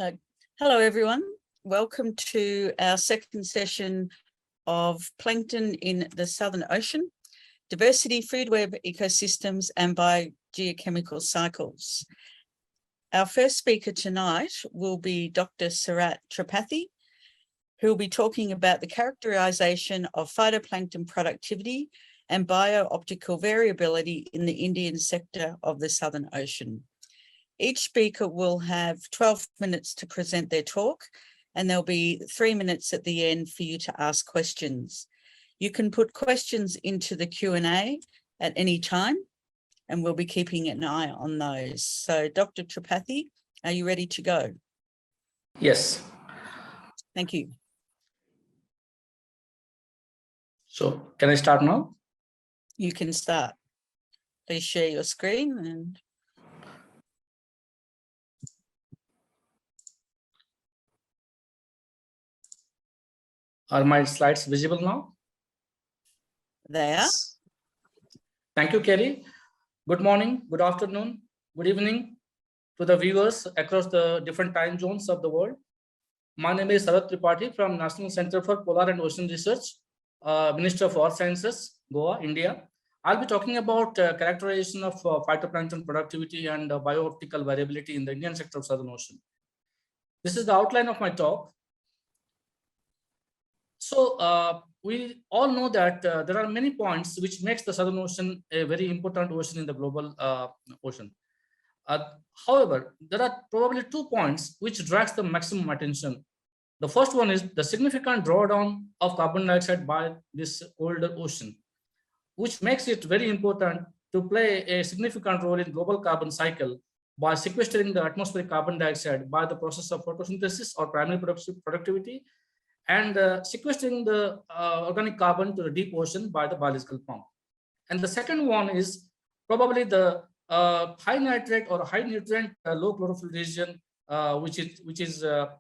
Uh, hello, everyone. Welcome to our second session of plankton in the Southern Ocean, diversity, food web ecosystems, and biogeochemical cycles. Our first speaker tonight will be Dr. Sarat Tripathi, who will be talking about the characterization of phytoplankton productivity and bio-optical variability in the Indian sector of the Southern Ocean. Each speaker will have 12 minutes to present their talk, and there'll be 3 minutes at the end for you to ask questions. You can put questions into the Q&A at any time, and we'll be keeping an eye on those. So, Dr. Tripathi, are you ready to go? Yes. Thank you. So, can I start now? You can start. Please share your screen and... Are my slides visible now? They are. Thank you, Kerrie. Good morning, good afternoon, good evening to the viewers across the different time zones of the world. My name is Sarat Tripathi from National Center for Polar and Ocean Research, Minister of Earth Sciences, Goa, India. I'll be talking about characterization of phytoplankton productivity and bio-optical variability in the Indian sector of Southern Ocean. This is the outline of my talk. So we all know that there are many points which makes the Southern Ocean a very important ocean in the global ocean. However, there are probably 2 points which drags the maximum attention. The first one is the significant drawdown of carbon dioxide by this older ocean, which makes it very important to play a significant role in global carbon cycle by sequestering the atmospheric carbon dioxide by the process of photosynthesis or primary productivity, and sequestering the organic carbon to the deep ocean by the biological pump. And the second one is probably the high nitrate or high nutrient low chlorophyll region, which is a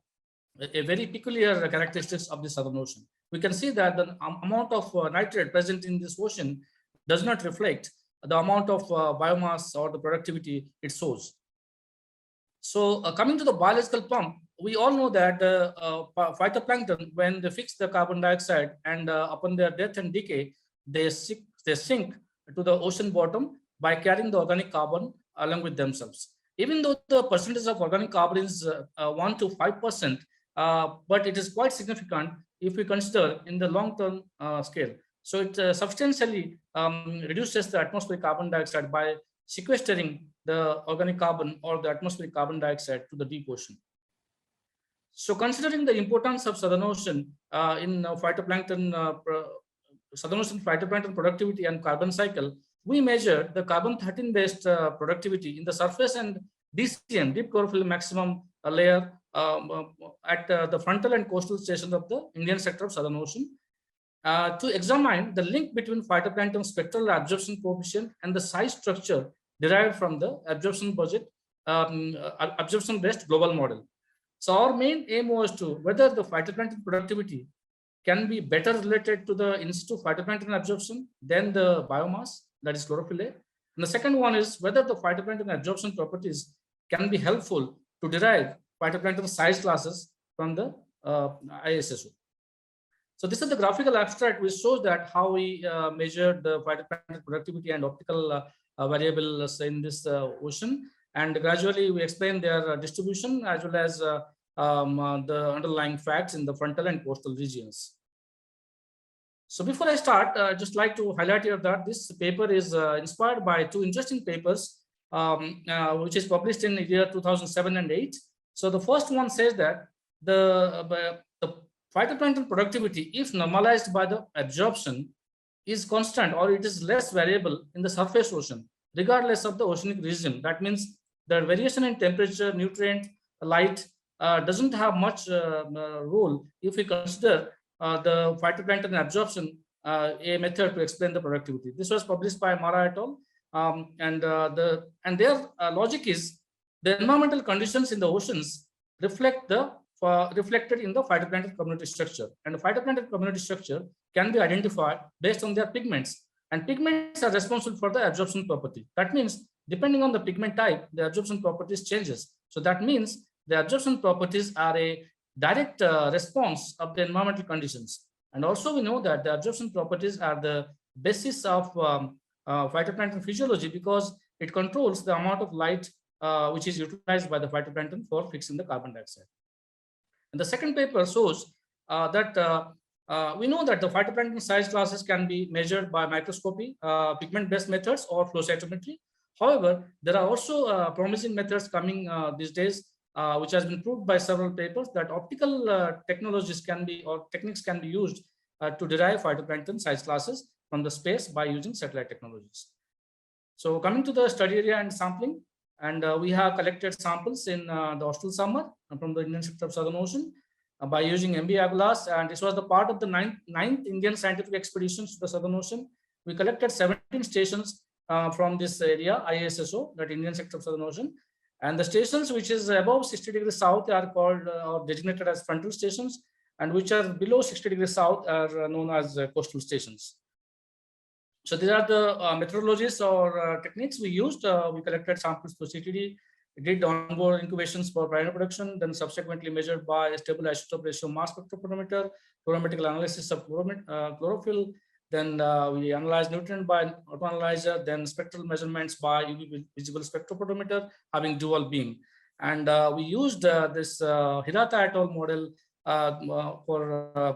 very peculiar characteristics of the Southern Ocean. We can see that the amount of nitrate present in this ocean does not reflect the amount of biomass or the productivity it shows. So coming to the biological pump, we all know that phytoplankton, when they fix the carbon dioxide and upon their death and decay, they sink to the ocean bottom by carrying the organic carbon along with themselves. Even though the percentage of organic carbon is 1 to 5%, but it is quite significant if we consider in the long-term scale. So it substantially reduces the atmospheric carbon dioxide by sequestering the organic carbon or the atmospheric carbon dioxide to the deep ocean. So considering the importance of Southern Ocean in Southern Ocean phytoplankton productivity and carbon cycle, we measure the carbon-13 based productivity in the surface and DCM, deep chlorophyll maximum layer at the frontal and coastal stations of the Indian sector of Southern Ocean to examine the link between phytoplankton spectral absorption coefficient and the size structure derived from the absorption-based global model. So our main aim was to whether the phytoplankton productivity can be better related to the in situ phytoplankton absorption than the biomass, that is chlorophyll. And the second one is whether the phytoplankton absorption properties can be helpful to derive phytoplankton size classes from the ISSO. So this is the graphical abstract which shows that how we measured the phytoplankton productivity and optical variables in this ocean, and gradually we explain their distribution as well as the underlying facts in the frontal and coastal regions. So before I start, I'd just like to highlight here that this paper is inspired by 2 interesting papers, which is published in the year 2007 and 8. So the first one says that the phytoplankton productivity, if normalized by the absorption, is constant or it is less variable in the surface ocean, regardless of the oceanic region. That means the variation in temperature, nutrient, light doesn't have much role if we consider the phytoplankton absorption a method to explain the productivity. This was published by Mara et al. And their logic is the environmental conditions in the oceans reflected in the phytoplankton community structure, and the phytoplankton community structure can be identified based on their pigments, and pigments are responsible for the absorption property. That means depending on the pigment type, the absorption properties changes. So that means the absorption properties are a direct response of the environmental conditions. And also we know that the absorption properties are the basis of phytoplankton physiology, because it controls the amount of light which is utilized by the phytoplankton for fixing the carbon dioxide. And the second paper shows that we know that the phytoplankton size classes can be measured by microscopy, pigment-based methods, or flow cytometry. However, there are also promising methods coming these days, which has been proved by several papers, that optical technologies can be, or techniques can be used to derive phytoplankton size classes from the space by using satellite technologies. So coming to the study area and sampling, and we have collected samples in the austral summer from the Indian sector of Southern Ocean by using MB Aguilas, and this was the part of the ninth Indian scientific expeditions to the Southern Ocean. We collected 17 stations from this area, ISSO, that Indian sector of Southern Ocean. And the stations which is above 60 degrees south are called or designated as frontal stations, and which are below 60 degrees south are known as coastal stations. So these are the methodologies or techniques we used. We collected samples through CTD, did onboard incubations for primary production, then subsequently measured by stable isotope ratio mass spectrophotometer, colorimetric analysis of chlorophyll. Then we analyzed nutrient by autoanalyzer, then spectral measurements by UV visible spectrophotometer having dual beam. And we used this Hirata et al. Model for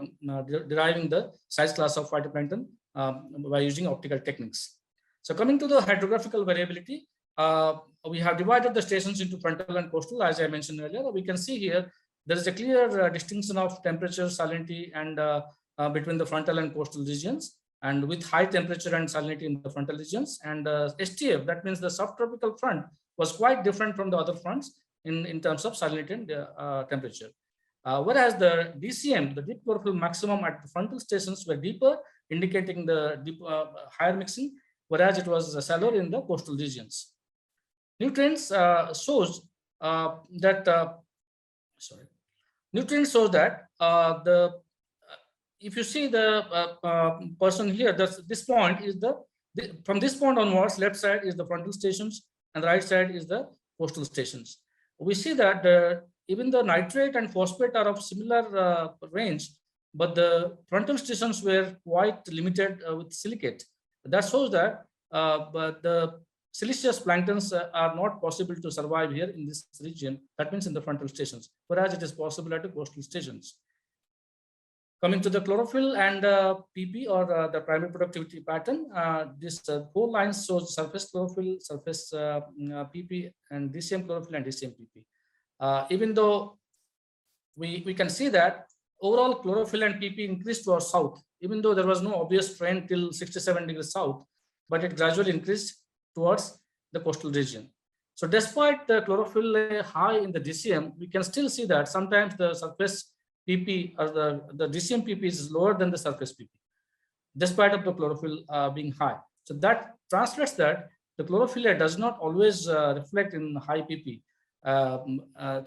deriving the size class of phytoplankton by using optical techniques. So coming to the hydrographical variability, we have divided the stations into frontal and coastal, as I mentioned earlier. We can see here there is a clear distinction of temperature, salinity, and between the frontal and coastal regions, and with high temperature and salinity in the frontal regions. And STF, that means the subtropical front, was quite different from the other fronts in terms of salinity and temperature. Whereas the DCM, the deep chlorophyll maximum at the frontal stations, were deeper, indicating the deep, higher mixing, whereas it was shallower in the coastal regions. Nutrients shows that nutrients shows that if you see the person here, this point is from this point onwards, left side is the frontal stations and the right side is the coastal stations. We see that even the nitrate and phosphate are of similar range, but the frontal stations were quite limited with silicate. That shows that but the siliceous planktons are not possible to survive here in this region. That means in the frontal stations, whereas it is possible at the coastal stations. Coming to the chlorophyll and PP, or the primary productivity pattern, this four lines shows surface chlorophyll, surface PP, and DCM chlorophyll and DCM PP. Even though we can see that overall chlorophyll and PP increased to our south, even though there was no obvious trend till 67 degrees south, but it gradually increased towards the coastal region. So despite the chlorophyll high in the DCM, we can still see that sometimes the surface PP or the DCM PP is lower than the surface PP, despite of the chlorophyll being high. So that translates that the chlorophyll does not always reflect in high PP.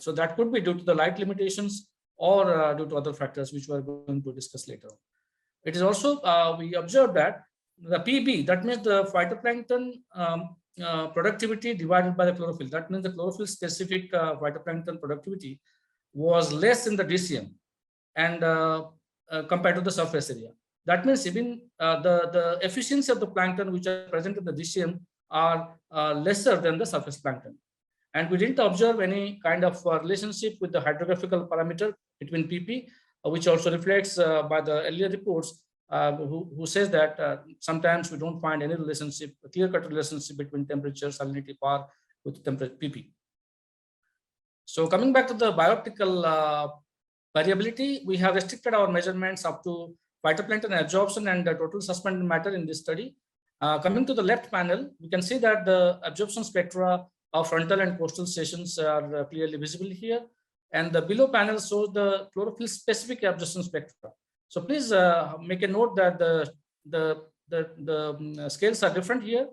So that could be due to the light limitations or due to other factors, which we're going to discuss later. It is also, we observed that the PB, that means the phytoplankton productivity divided by the chlorophyll. That means the chlorophyll specific phytoplankton productivity was less in the DCM and compared to the surface area. That means even the efficiency of the plankton which are present in the DCM are lesser than the surface plankton. And we didn't observe any kind of relationship with the hydrographical parameter between PP, which also reflects by the earlier reports who says that sometimes we don't find any relationship, a clear-cut relationship between temperature, salinity, power with temperature PP. So coming back to the biooptical variability, we have restricted our measurements up to phytoplankton absorption and the total suspended matter in this study. Coming to the left panel, we can see that the absorption spectra of frontal and coastal stations are clearly visible here. And the below panel shows the chlorophyll specific absorption spectra. So please make a note that the scales are different here,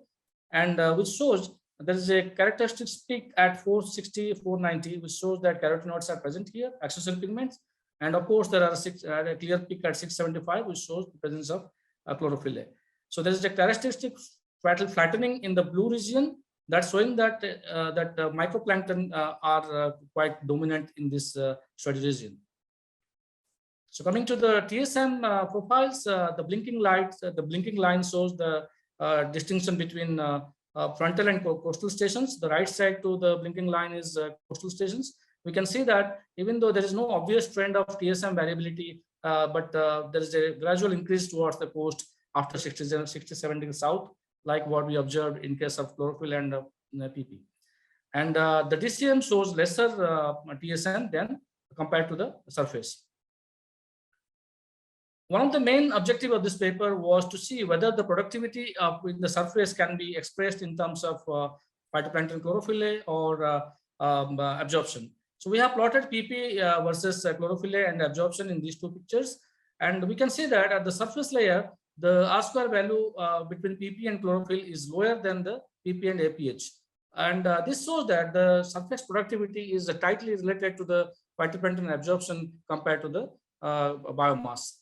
and which shows there is a characteristic peak at 460, 490, which shows that carotenoids are present here, accessory pigments. And of course, there are a clear peak at 675, which shows the presence of chlorophyll. So there is a characteristic flattening in the blue region That's showing that microplankton are quite dominant in this study region. So coming to the TSM profiles, the blinking lights, the blinking line shows the distinction between frontal and coastal stations. The right side to the blinking line is coastal stations. We can see that even though there is no obvious trend of TSM variability, but there is a gradual increase towards the coast after 67 degrees south, like what we observed in case of chlorophyll and PP. And the DCM shows lesser TSM than compared to the surface. One of the main objectives of this paper was to see whether the productivity in the surface can be expressed in terms of phytoplankton chlorophyll or absorption. So we have plotted PP versus chlorophyll and absorption in these two pictures. And we can see that at the surface layer, the R-square value between PP and chlorophyll is lower than the PP and APH. And this shows that the surface productivity is tightly related to the phytoplankton absorption compared to the biomass.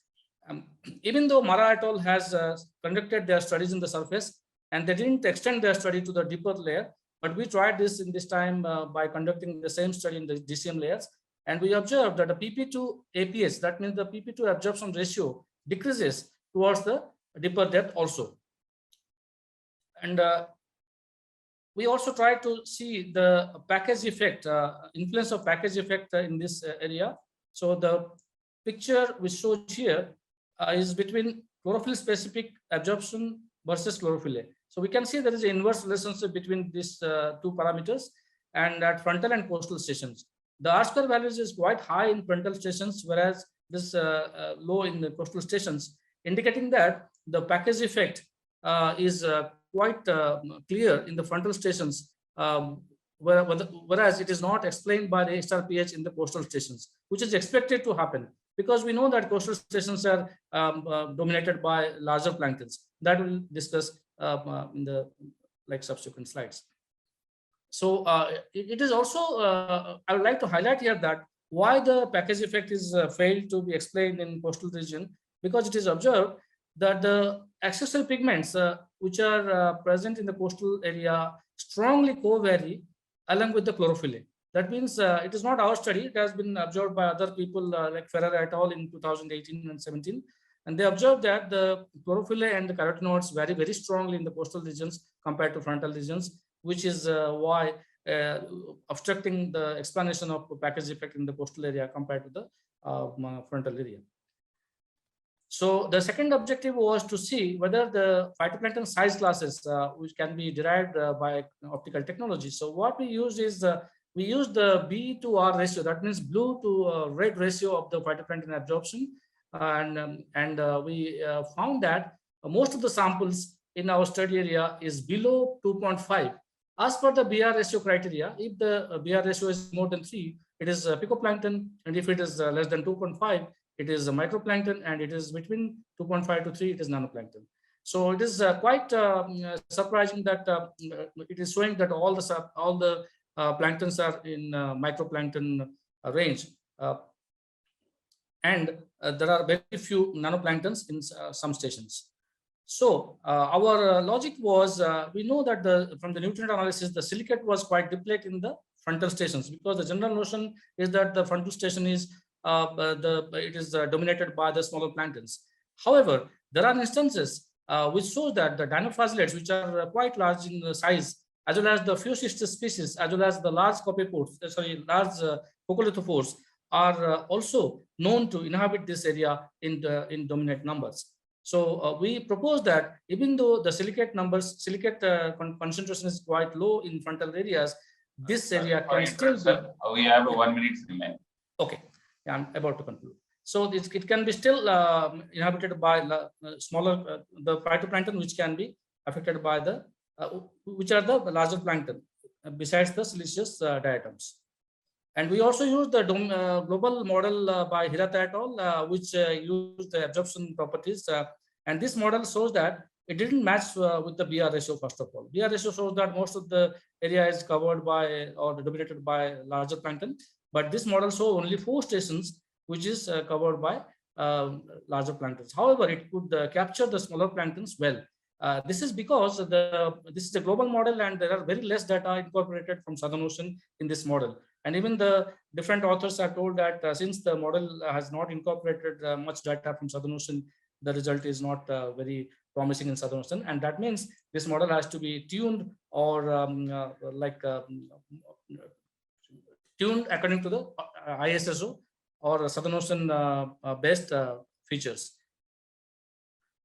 Even though Mara et al. Has conducted their studies in the surface and they didn't extend their study to the deeper layer, but we tried this in this time by conducting the same study in the DCM layers. And we observed that the PP to APH, that means the PP to absorption ratio, decreases towards the deeper depth also. And we also tried to see the package effect, influence of package effect in this area. So the picture we showed here is between chlorophyll specific absorption versus chlorophyll. So we can see there is an inverse relationship between these two parameters, and at frontal and coastal stations. The R-square values is quite high in frontal stations, whereas this low in the coastal stations, indicating that the package effect is quite clear in the frontal stations, whereas it is not explained by the HRPH in the coastal stations, which is expected to happen, because we know that coastal stations are dominated by larger planktons. That we'll discuss in the subsequent slides. So it is also, I would like to highlight here that why the package effect is failed to be explained in coastal region, because it is observed that the accessory pigments which are present in the coastal area strongly co-vary along with the chlorophyll. That means it is not our study. It has been observed by other people like Ferrer et al. In 2018 and 17. And they observed that the chlorophyll and the carotenoids vary very strongly in the coastal regions compared to frontal regions, which is why obstructing the explanation of package effect in the coastal area compared to the frontal area. So the second objective was to see whether the phytoplankton size classes, which can be derived by optical technology. So what we used is we used the B to R ratio, that means blue to red ratio of the phytoplankton absorption. And we found that most of the samples in our study area is below 2.5. As per the BR ratio criteria, if the BR ratio is more than 3, it is picoplankton, and if it is less than 2.5, it is a microplankton, and it is between 2.5 to 3, it is nanoplankton. So it is quite surprising that it is showing that all the planktons are in microplankton range, and there are very few nanoplanktons in some stations. So our logic was, we know that from the nutrient analysis, the silicate was quite depleted in the frontal stations, because the general notion is that the frontal station is dominated by the smaller planktons. However, there are instances which show that the dinoflagellates, which are quite large in size, as well as the few sister species, as well as the large copepores, large coccolithophores, are also known to inhabit this area in dominant numbers. So we propose that even though the silicate concentration is quite low in frontal areas, this area can still be. We have 1 minute remaining. Okay, yeah, I'm about to conclude. So it can be still inhabited by smaller the phytoplankton, which can be affected by the which are the larger plankton besides the siliceous diatoms. And we also use the global model by Hirata et al., which used the absorption properties. And this model shows that it didn't match with the BR ratio, first of all. BR ratio shows that most of the area is covered by or dominated by larger plankton. But this model shows only 4 stations, which is covered by larger planktons. However, it could capture the smaller planktons well. This is because this is a global model and there are very less data incorporated from Southern Ocean in this model. And even the different authors are told that since the model has not incorporated much data from Southern Ocean, the result is not very promising in Southern Ocean. And that means this model has to be tuned or tuned according to the ISSO or Southern Ocean based features.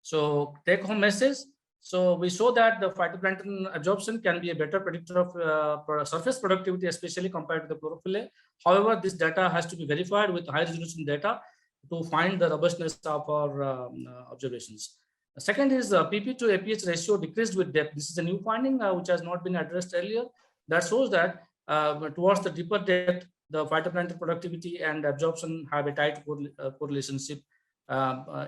So take home message. So we show that the phytoplankton absorption can be a better predictor of surface productivity, especially compared to the chlorophyll. However, this data has to be verified with high resolution data to find the robustness of our observations. The second is PP to APH ratio decreased with depth. This is a new finding which has not been addressed earlier. That shows that towards the deeper depth, the phytoplankton productivity and absorption have a tight correlationship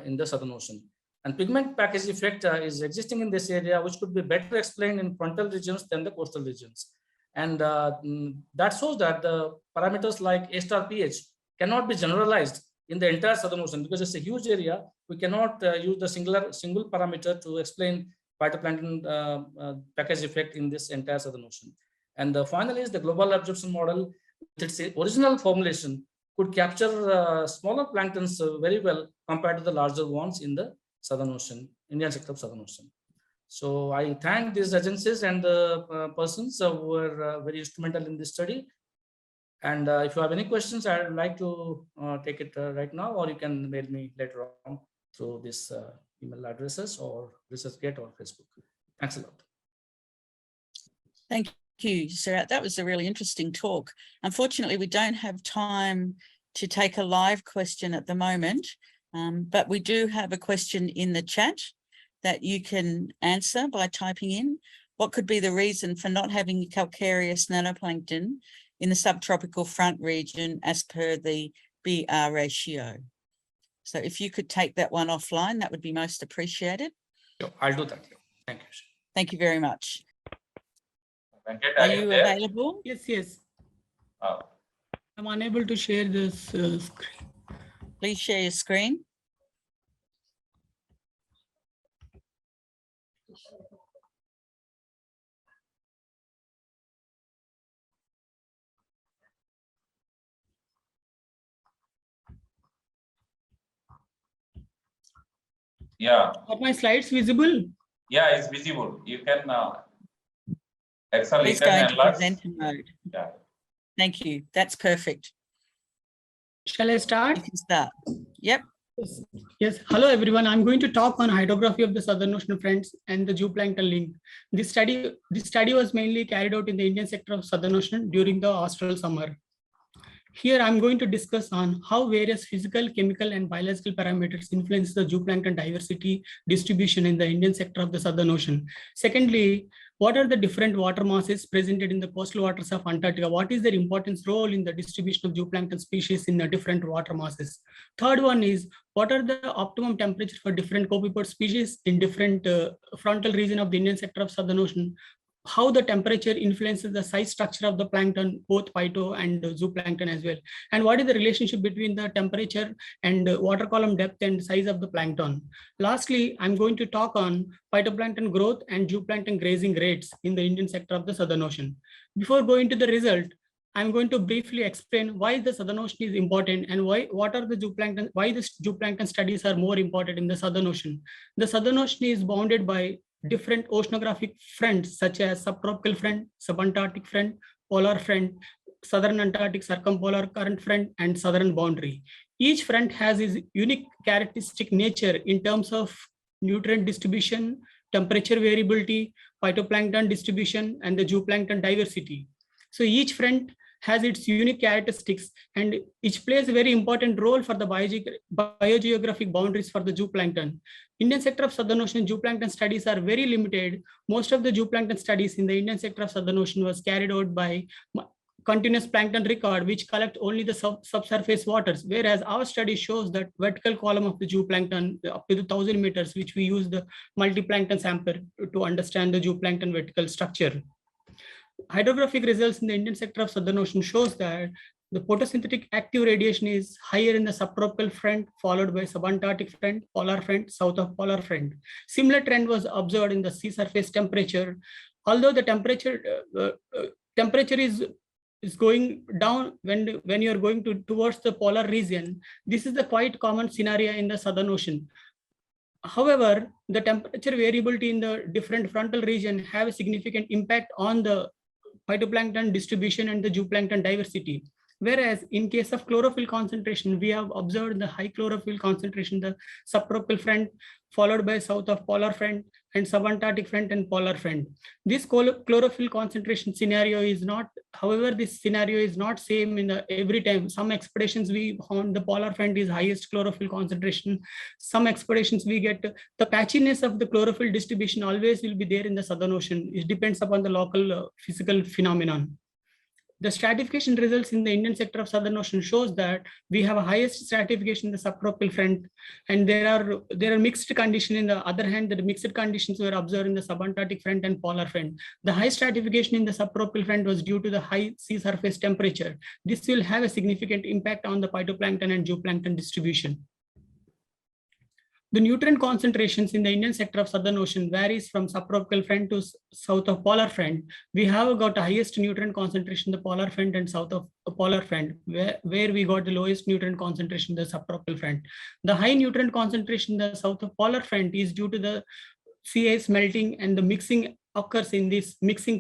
in the Southern Ocean. And pigment package effect is existing in this area, which could be better explained in frontal regions than the coastal regions. And that shows that the parameters like A star pH cannot be generalized in the entire Southern Ocean because it's a huge area. We cannot use the single parameter to explain phytoplankton package effect in this entire Southern Ocean. And finally, is the global absorption model with its original formulation could capture smaller planktons very well compared to the larger ones in the Southern Ocean, Indian sector of Southern Ocean. So I thank these agencies and the persons who were very instrumental in this study. And if you have any questions, I would like to take it right now, or you can mail me later on through this email addresses or ResearchGate or Facebook. Thanks a lot. Thank you, Surat. That was a really interesting talk. Unfortunately, we don't have time to take a live question at the moment. But we do have a question in the chat that you can answer by typing in. What could be the reason for not having calcareous nanoplankton in the subtropical front region as per the BR ratio? So if you could take that one offline, that would be most appreciated. I'll do that. Thank you. Thank you very much. Venkat, Are you available? Yes, yes. Oh. I'm unable to share this screen. Please share your screen. Yeah. Are my slides visible? Yeah, it's visible. You can Excel Please you go can into enlarge. presenter mode. Yeah. Thank you. That's perfect. Shall I start? You can start. Yep. Yes. Hello, everyone. I'm going to talk on hydrography of the Southern Ocean fronts and the zooplankton link. This study was mainly carried out in the Indian sector of Southern Ocean during the austral summer. Here, I'm going to discuss on how various physical, chemical, and biological parameters influence the zooplankton diversity distribution in the Indian sector of the Southern Ocean. Secondly, what are the different water masses presented in the coastal waters of Antarctica? What is their importance role in the distribution of zooplankton species in the different water masses? Third one is, what are the optimum temperatures for different copepod species in different frontal region of the Indian sector of Southern Ocean? How the temperature influences the size structure of the plankton, both phyto and zooplankton as well. And what is the relationship between the temperature and water column depth and size of the plankton. Lastly, I'm going to talk on phytoplankton growth and zooplankton grazing rates in the Indian sector of the Southern Ocean. Before going to the result, I'm going to briefly explain why the Southern Ocean is important and why the zooplankton studies are more important in the Southern Ocean. The Southern Ocean is bounded by different oceanographic fronts such as subtropical front, subantarctic front, polar front, southern Antarctic circumpolar current front, and southern boundary. Each front has its unique characteristic nature in terms of nutrient distribution, temperature variability, phytoplankton distribution, and the zooplankton diversity. So each front has its unique characteristics and each plays a very important role for the biogeographic boundaries for the zooplankton. Indian sector of Southern Ocean zooplankton studies are very limited. Most of the zooplankton studies in the Indian sector of Southern Ocean was carried out by continuous plankton record, which collect only the subsurface waters, whereas our study shows that vertical column of the zooplankton up to 1,000 meters, which we use the multi-plankton sampler to understand the zooplankton vertical structure. Hydrographic results in the Indian sector of Southern Ocean shows that The photosynthetic active radiation is higher in the subtropical front, followed by subantarctic front, polar front, south of polar front. Similar trend was observed in the sea surface temperature. Although the temperature is going down when you are going towards the polar region, this is the quite common scenario in the Southern Ocean. However, the temperature variability in the different frontal region have a significant impact on the phytoplankton distribution and the zooplankton diversity. Whereas in case of chlorophyll concentration, we have observed the high chlorophyll concentration, the subtropical front, followed by south of polar front and subantarctic front and polar front. This chlorophyll concentration scenario is not, however, this scenario is not same in the every time. Some expeditions we found the polar front is highest chlorophyll concentration. Some expeditions we get the patchiness of the chlorophyll distribution always will be there in the Southern Ocean. It depends upon the local physical phenomenon. The stratification results in the Indian sector of Southern Ocean shows that we have a highest stratification in the subtropical front, and there are mixed conditions. In the other hand, the mixed conditions were observed in the subantarctic front and polar front. The high stratification in the subtropical front was due to the high sea surface temperature. This will have a significant impact on the phytoplankton and zooplankton distribution. The nutrient concentrations in the Indian sector of Southern Ocean varies from subtropical front to south of polar front. We have got the highest nutrient concentration in the polar front and south of polar front, where we got the lowest nutrient concentration in the subtropical front. The high nutrient concentration in the south of polar front is due to the sea ice melting, and the mixing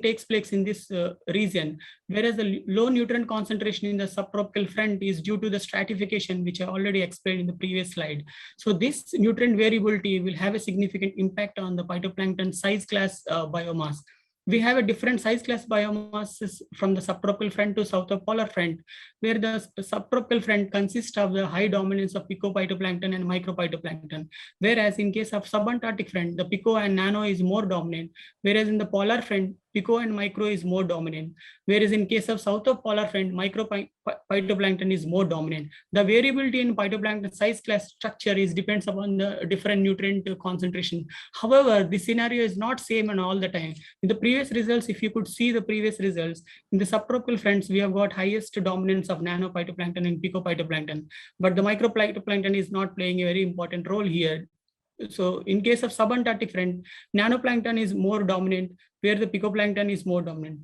takes place in this region, whereas the low nutrient concentration in the subtropical front is due to the stratification, which I already explained in the previous slide. So this nutrient variability will have a significant impact on the phytoplankton size class biomass. We have a different size class biomasses from the subtropical front to south of polar front, where the subtropical front consists of the high dominance of picophytoplankton and microphytoplankton. Whereas in case of subantarctic front, the pico and nano is more dominant, whereas in the polar front, pico and micro is more dominant. Whereas in case of south of polar front, microphytoplankton is more dominant. The variability in phytoplankton size class structure depends upon the different nutrient concentration. However, this scenario is not same and all the time. In the previous results, if you could see the previous results, in the subtropical fronts, we have got highest dominance of nanophytoplankton and picophytoplankton, but the microphytoplankton is not playing a very important role here. So in case of subantarctic front, nanoplankton is more dominant, where the picoplankton is more dominant.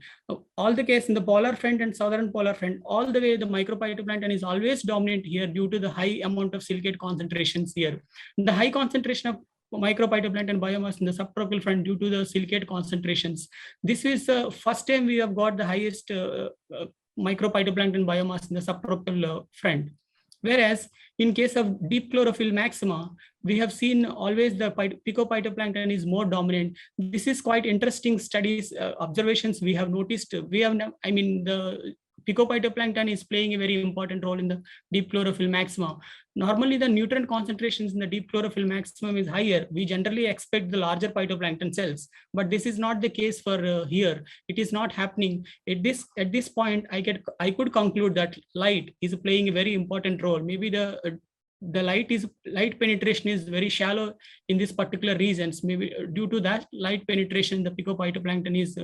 All the case in the polar front and southern polar front, all the way the microphytoplankton is always dominant here due to the high amount of silicate concentrations here. The high concentration of microphytoplankton biomass in the subtropical front due to the silicate concentrations. This is the first time we have got the highest microphytoplankton biomass in the subtropical front. Whereas in case of deep chlorophyll maxima, we have seen always the picophytoplankton is more dominant. This is quite interesting studies, observations we have noticed. The picophytoplankton is playing a very important role in the deep chlorophyll maxima. Normally, the nutrient concentrations in the deep chlorophyll maximum is higher. We generally expect the larger phytoplankton cells, but this is not the case for here. It is not happening. At this point, I could conclude that light is playing a very important role. Maybe the light penetration is very shallow in this particular regions. Maybe due to that light penetration, the picophytoplankton is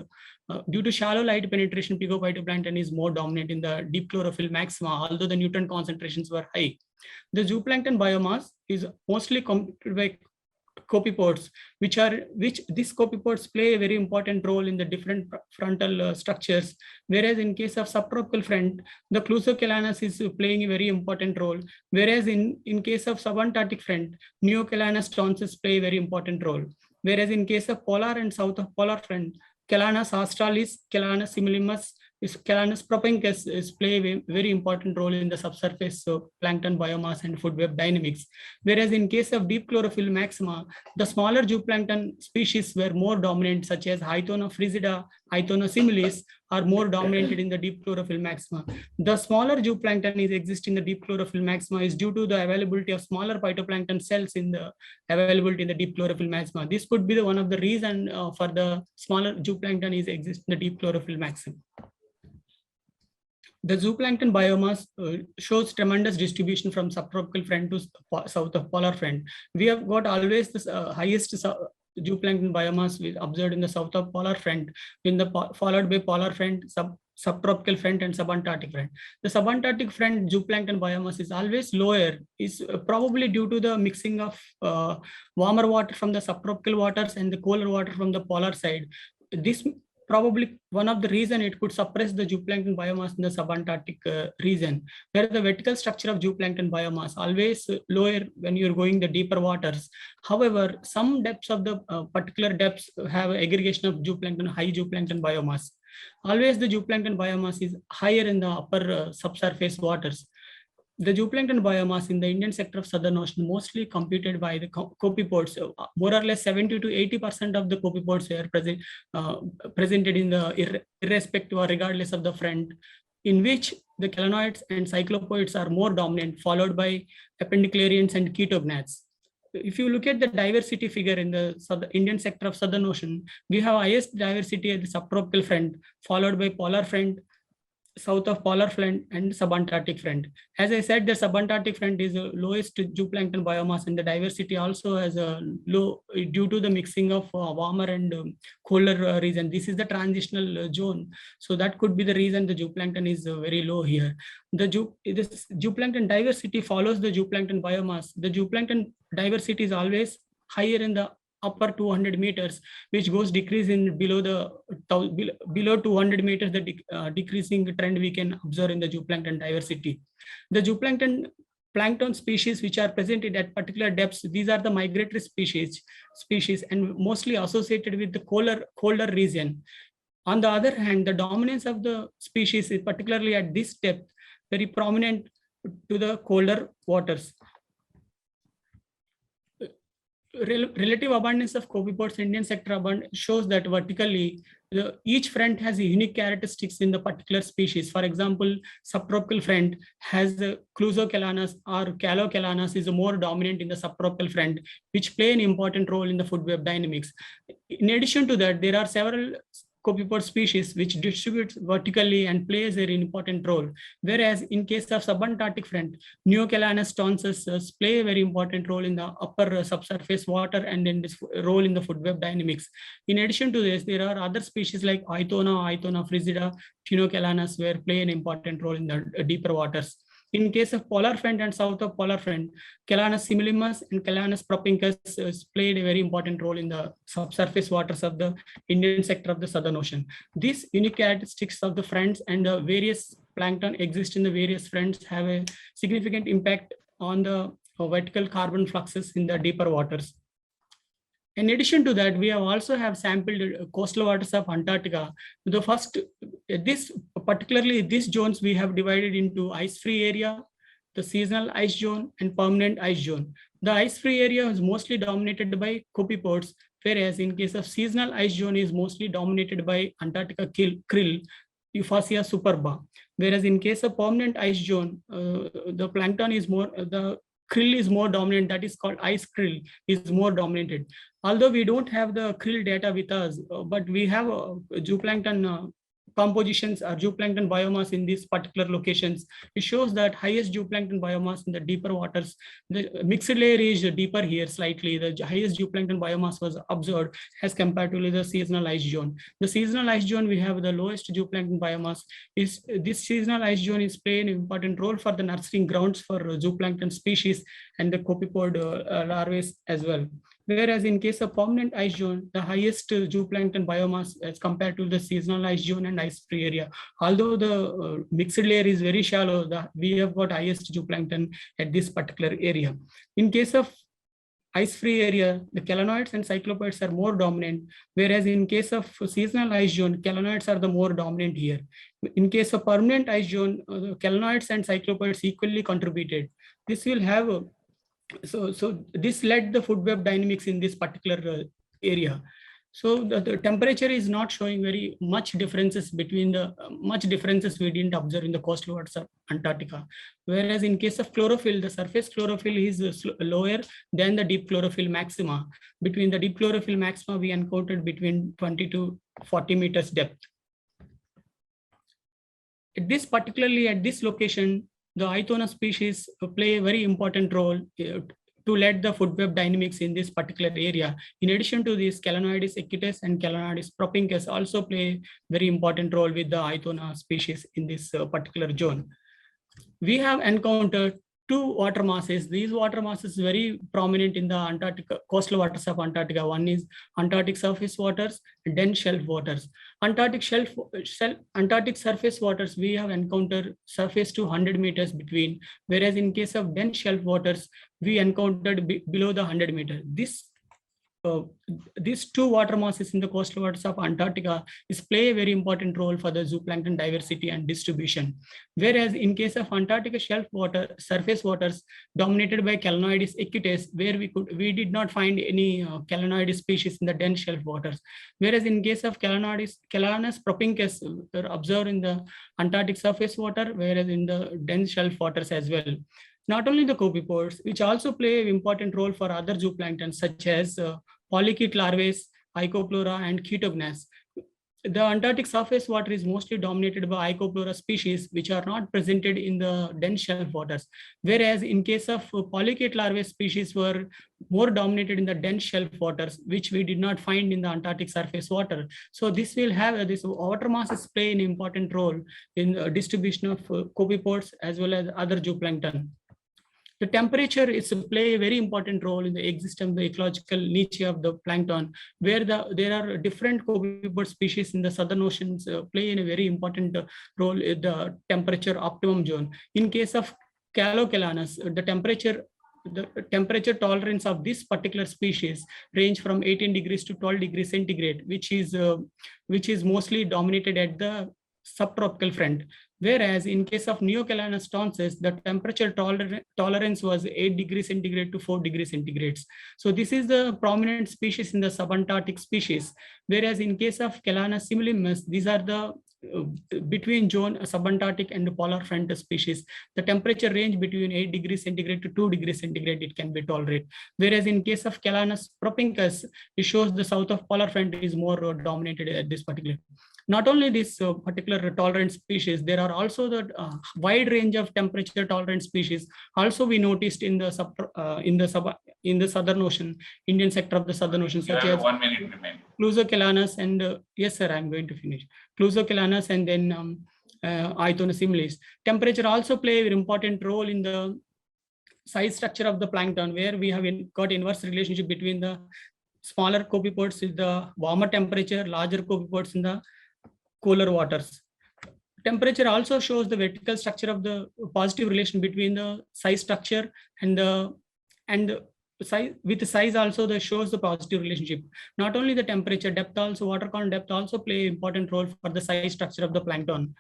due to shallow light penetration, picophytoplankton is more dominant in the deep chlorophyll maxima, although the nutrient concentrations were high. The zooplankton biomass is mostly computed by copepods, which these copepods play a very important role in the different frontal structures. Whereas in case of subtropical front, the Clusocalanus is playing a very important role. Whereas in case of subantarctic front, Neocalanus tonsils play a very important role. Whereas in case of polar and south of polar front, Calanus australis, Calanus similimus, Calanus propencus play a very important role in the subsurface plankton biomass and food web dynamics. Whereas in case of deep chlorophyll maxima, the smaller zooplankton species were more dominant, such as Hythona frigida, Hythona similis are more dominated in the deep chlorophyll maxima. The smaller zooplankton is exist in the deep chlorophyll maxima is due to the availability of smaller phytoplankton cells in the availability in the deep chlorophyll maxima. This could be one of the reason for the smaller zooplankton is exist in the deep chlorophyll maxima. The zooplankton biomass shows tremendous distribution from subtropical front to south of polar front. We have got always the highest zooplankton biomass observed in the south of polar front, followed by polar front, subtropical front and subantarctic front. The subantarctic front zooplankton biomass is always lower, is probably due to the mixing of warmer water from the subtropical waters and the colder water from the polar side. This probably one of the reason it could suppress the zooplankton biomass in the subantarctic region, where the vertical structure of zooplankton biomass always lower when you're going the deeper waters. However, some depths of the particular depths have aggregation of zooplankton, high zooplankton biomass. Always the zooplankton biomass is higher in the upper subsurface waters. The zooplankton biomass in the Indian sector of Southern Ocean mostly computed by the copepods. More or less 70 to 80% of the copepods are presented in the irrespective or regardless of the front, in which the chelanoids and cyclopoids are more dominant, followed by appendicularians and ketognaths. If you look at the diversity figure in the Indian sector of Southern Ocean, we have highest diversity at the subtropical front, followed by polar front, south of polar front, and subantarctic front. As I said, the subantarctic front is the lowest zooplankton biomass, and the diversity also has a low due to the mixing of warmer and colder region. This is the transitional zone, so that could be the reason the zooplankton is very low here. The zooplankton diversity follows the zooplankton biomass. The zooplankton diversity is always higher in the upper 200 meters, which goes decreasing below 200 meters. The decreasing trend we can observe in the zooplankton diversity. The zooplankton plankton species which are presented at particular depths, these are the migratory species and mostly associated with the colder region. On the other hand, the dominance of the species is particularly at this depth very prominent to the colder waters. Relative abundance of copepods in Indian sector shows that vertically, each front has unique characteristics in the particular species. For example, subtropical front has the Clusocalanus or Calocalanus is more dominant in the subtropical front, which play an important role in the food web dynamics. In addition to that, there are several copepod species which distributes vertically and plays an important role. Whereas in case of subantarctic front, Neocalanus tonsus play a very important role in the upper subsurface water and in this role in the food web dynamics. In addition to this, there are other species like Aithona frisida, Phenocalanus, where play an important role in the deeper waters. In case of polar front and south of polar front, Calanus similimus and Calanus propincus played a very important role in the subsurface waters of the Indian sector of the Southern Ocean. These unique characteristics of the fronts and the various plankton exist in the various fronts have a significant impact on the vertical carbon fluxes in the deeper waters. In addition to that, we also have sampled coastal waters of Antarctica. The first, particularly these zones, we have divided into ice-free area, the seasonal ice zone, and permanent ice zone. The ice-free area is mostly dominated by copepods, whereas in case of seasonal ice zone is mostly dominated by Antarctica krill, Euphausia superba. Whereas in case of permanent ice zone, the plankton is more, the krill is more dominant, that is called ice krill, is more dominated. Although we don't have the krill data with us, but we have zooplankton compositions or zooplankton biomass in these particular locations. It shows that highest zooplankton biomass in the deeper waters. The mixed layer is deeper here slightly. The highest zooplankton biomass was observed as compared to the seasonal ice zone. The seasonal ice zone, we have the lowest zooplankton biomass. This seasonal ice zone is playing an important role for the nurturing grounds for zooplankton species and the copepod larvae as well. Whereas in case of permanent ice zone, the highest zooplankton biomass as compared to the seasonal ice zone and ice-free area. Although the mixed layer is very shallow, we have got highest zooplankton at this particular area. In case of ice-free area, the chelanoids and cyclopoids are more dominant, whereas in case of seasonal ice zone, chelanoids are the more dominant here. In case of permanent ice zone, the chelanoids and cyclopoids equally contributed. This will have so this led the food web dynamics in this particular area. So the temperature is not showing very much differences between differences we didn't observe in the coastal waters of Antarctica. Whereas in case of chlorophyll, the surface chlorophyll is lower than the deep chlorophyll maxima. Between the deep chlorophyll maxima, we encountered between 20 to 40 meters depth. Particularly at this location, the Aithona species play a very important role to lead the food web dynamics in this particular area. In addition to this, Calanoidis equites and Calanoidis propincus also play very important role with the Ithona species in this particular zone. We have encountered two water masses. These water masses very prominent in the Antarctica, coastal waters of Antarctica. One is Antarctic surface waters and then shelf waters. Antarctic surface waters, we have encountered surface to 100 meters between, whereas in case of dense shelf waters, we encountered below the 100 meter. These two water masses in the coastal waters of Antarctica play a very important role for the zooplankton diversity and distribution. Whereas in case of Antarctica shelf water, surface waters dominated by Calanoidis equites, where we did not find any Calanoidis species in the dense shelf waters. Whereas in case of Calanus propincus were observed in the Antarctic surface water, whereas in the dense shelf waters as well. Not only the copepods, which also play an important role for other zooplankton, such as polychaete larvae, Icopleura, and Ketognaths. The Antarctic surface water is mostly dominated by Icopleura species, which are not presented in the dense shelf waters. Whereas in case of polychaete larvae species were more dominated in the dense shelf waters, which we did not find in the Antarctic surface water. So this will have, this water masses play an important role in the distribution of copepods as well as other zooplankton. The temperature is play a very important role in the existence, the ecological niche of the plankton, where there are different copepod species in the southern oceans play in a very important role in the temperature optimum zone. In case of Calocalanus, the temperature tolerance of this particular species range from 18 degrees to 12 degrees centigrade, which is mostly dominated at the subtropical front. Whereas in case of Neocalanus tonsus, the temperature tolerance was 8 degrees centigrade to 4 degrees centigrades. So this is the prominent species in the subantarctic species. Whereas in case of Calanus similimus, these are the between zone subantarctic and polar front species. The temperature range between 8 degrees centigrade to 2 degrees centigrade it can be tolerated. Whereas in case of Calanus propincus, it shows the south of polar front is more dominated at this particular. Not only this particular tolerant species, there are also the wide range of temperature tolerant species. Also, we noticed in the Southern Ocean, Indian sector of the Southern Ocean, such as 1 minute remaining. Clusocalanus and yes, sir, I'm going to finish. Clusocalanus and then Ithona similis. Temperature also play an important role in the size structure of the plankton, where we have got inverse relationship between the smaller copepods with the warmer temperature, larger copepods in the cooler waters. Temperature also shows the vertical structure of the positive relation between the size structure and the size. With the size also shows the positive relationship. Not only the temperature, depth also, water column depth also play an important role for the size structure of the plankton.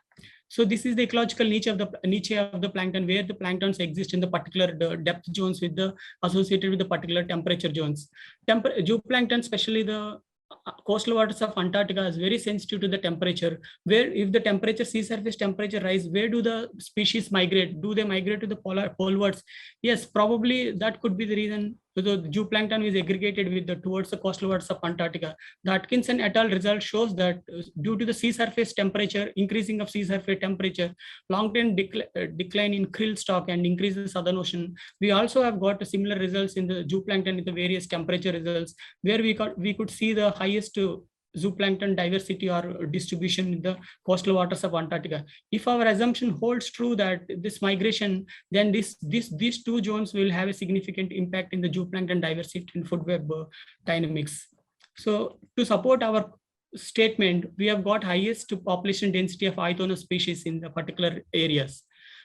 So this is the ecological niche of the plankton, where the planktons exist in the particular depth zones with the associated with the particular temperature zones. Zooplankton, especially the coastal waters of Antarctica, is very sensitive to the temperature, where if the temperature, sea surface temperature rise, where do the species migrate? Do they migrate to the polewards? Yes, probably that could be the reason. So the zooplankton is aggregated towards the coastal waters of Antarctica. The Atkinson et al. Result shows that due to the sea surface temperature, increasing of sea surface temperature, long-term decline in krill stock and increase in the Southern Ocean. We also have got similar results in the zooplankton with the various temperature results, where we could see the highest zooplankton diversity or distribution in the coastal waters of Antarctica. If our assumption holds true that this migration, then these two zones will have a significant impact in the zooplankton diversity and food web dynamics. So to support our statement, we have got highest population density of Ithona species in the particular areas.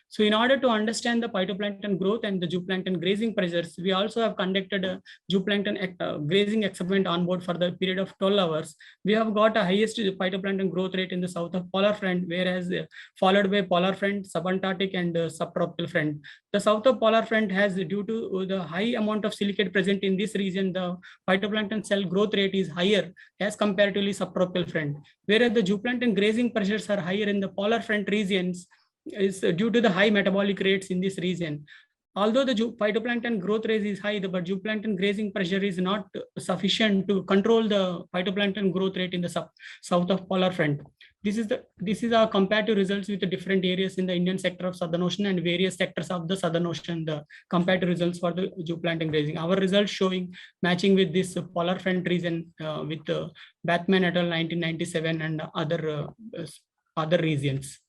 So in order to understand the phytoplankton growth and the zooplankton grazing pressures, we also have conducted a zooplankton grazing experiment on board for the period of 12 hours. We have got a highest phytoplankton growth rate in the south of polar front, whereas followed by polar front, subantarctic and subtropical front. The south of polar front has, due to the high amount of silicate present in this region, the phytoplankton cell growth rate is higher as comparatively subtropical front, whereas the zooplankton grazing pressures are higher in the polar front regions, is due to the high metabolic rates in this region. Although the phytoplankton growth rate is high, but zooplankton grazing pressure is not sufficient to control the phytoplankton growth rate in the south of polar front. This is our comparative results with the different areas in the Indian sector of Southern Ocean and various sectors of the Southern Ocean, the comparative results for the zooplankton grazing. Our results showing matching with this polar front region with Bathman et al. 1997 and other regions.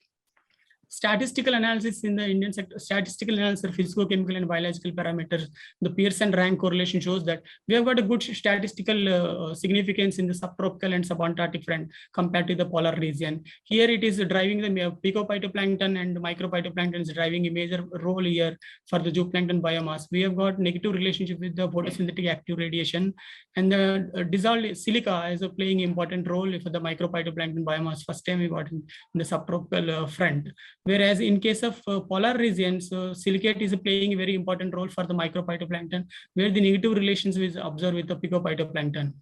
Statistical analysis in the Indian sector, statistical analysis of physicochemical and biological parameters, the Pearson rank correlation shows that we have got a good statistical significance in the subtropical and subantarctic front compared to the polar region. Here it is driving the picophytoplankton and microphytoplankton is driving a major role here for the zooplankton biomass. We have got negative relationship with the photosynthetic active radiation, and the dissolved silica is playing important role for the microphytoplankton biomass. First time we got in the subtropical front. Whereas in case of polar regions, silicate is playing a very important role for the microphytoplankton, where the negative relations is observed with the picophytoplankton.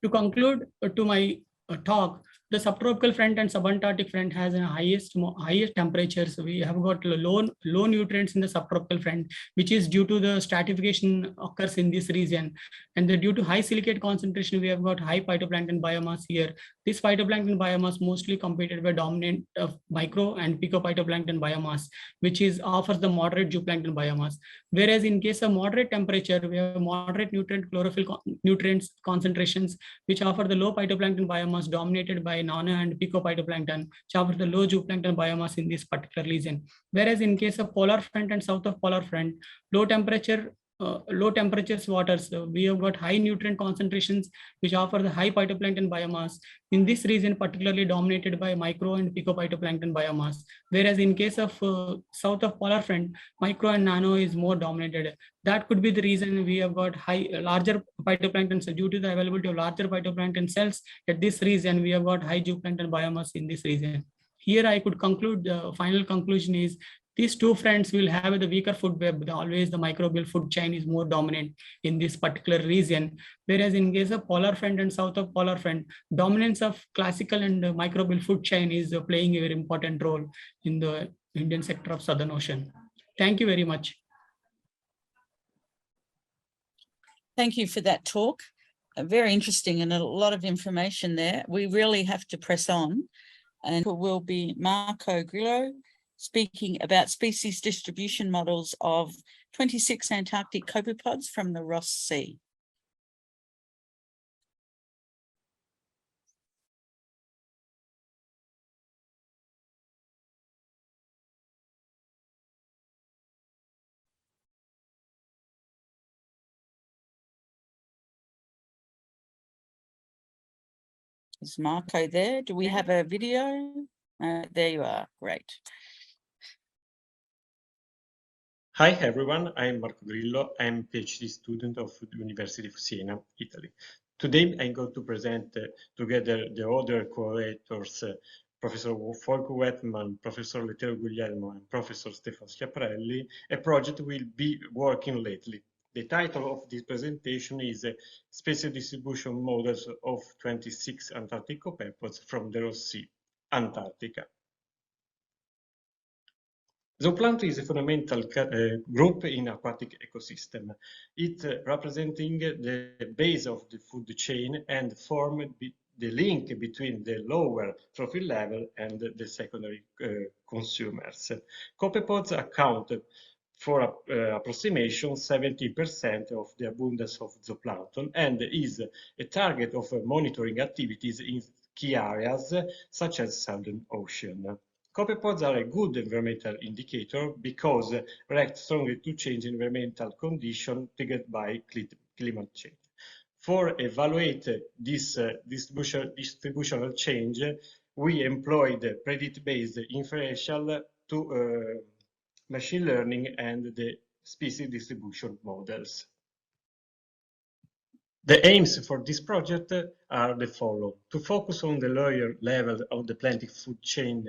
To conclude to my talk, the subtropical front and subantarctic front has the highest temperatures. We have got low nutrients in the subtropical front, which is due to the stratification occurs in this region. And due to high silicate concentration, we have got high phytoplankton biomass here. This phytoplankton biomass mostly competed by dominant micro and picophytoplankton biomass, which offers the moderate zooplankton biomass. Whereas in case of moderate temperature, we have moderate chlorophyll nutrients concentrations, which offer the low phytoplankton biomass dominated by nano and picophytoplankton, which offer the low zooplankton biomass in this particular region. Whereas in case of polar front and south of polar front, low temperatures waters, we have got high nutrient concentrations, which offer the high phytoplankton biomass in this region, particularly dominated by micro and picophytoplankton biomass. Whereas in case of south of polar front, micro and nano is more dominated. That could be the reason we have got larger phytoplankton. So due to the availability of larger phytoplankton cells at this region, we have got high zooplankton biomass in this region. Here I could conclude, the final conclusion is these two fronts will have the weaker food web. Always the microbial food chain is more dominant in this particular region. Whereas in case of polar front and south of polar front, dominance of classical and microbial food chain is playing a very important role in the Indian sector of Southern Ocean. Thank you very much. Thank you for that talk. Very interesting and a lot of information there. We really have to press on, and will be Marco Grillo speaking about species distribution models of 26 Antarctic copepods from the Ross Sea. Is Marco there? Do we have a video? There you are. Great. Hi everyone, I'm Marco Grillo. I'm a PhD student of the University of Siena, Italy. Today I'm going to present together the other co-authors, Professor Volker Wettman, Professor Letero Guglielmo, and Professor Stefano Schiaparelli, a project we'll be working lately. The title of this presentation is Species Distribution Models of 26 Antarctic copepods from the Ross Sea, Antarctica. Zooplankton is a fundamental group in aquatic ecosystem. It representing the base of the food chain and form the link between the lower trophic level and the secondary consumers. Copepods account for approximation 70% of the abundance of zooplankton and is a target of monitoring activities in key areas such as Southern Ocean. Copepods are a good environmental indicator because react strongly to change in environmental conditions triggered by climate change. For evaluate this distributional change, we employed predict-based inferential to machine learning and the species distribution models. The aims for this project are the following: to focus on the lower level of the plant food chain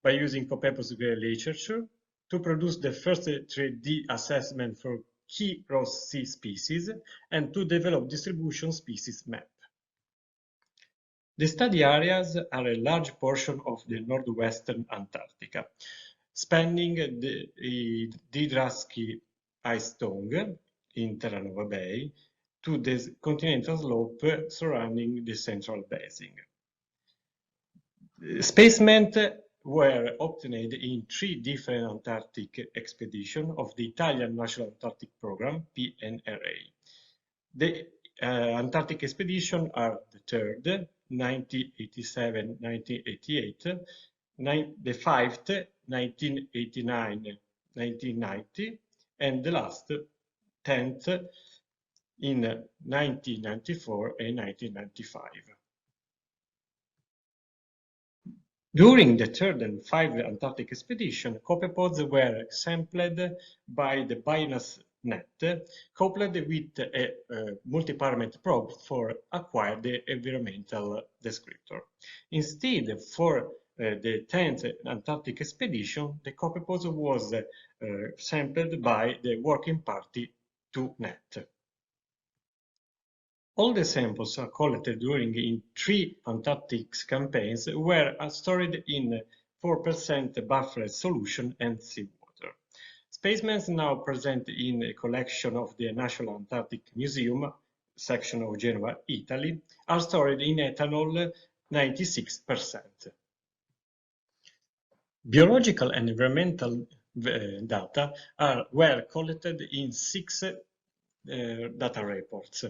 by using copepods literature, to produce the first 3D assessment for key Ross Sea species, and to develop distribution species map. The study areas are a large portion of the northwestern Antarctica, spanning the Didrasky ice tongue in Terranova Bay to the continental slope surrounding the central basin. Specimens were obtained in 3 different Antarctic expeditions of the Italian National Antarctic Program, PNRA. The Antarctic expeditions are the third, 1987-1988, the fifth, 1989-1990, and the last, 10th, in 1994 and 1995. During the third and fifth Antarctic expedition, copepods were sampled by the BioNAS net, coupled with a multi-parameter probe for acquire the environmental descriptor. Instead, for the 10th Antarctic expedition, the copepods was sampled by the Working Party 2 net. All the samples collected during in 3 Antarctic campaigns were stored in 4% buffered solution and seawater. Specimens now present in a collection of the National Antarctic Museum, section of Genoa, Italy, are stored in ethanol 96%. Biological and environmental data were collected in 6 data reports.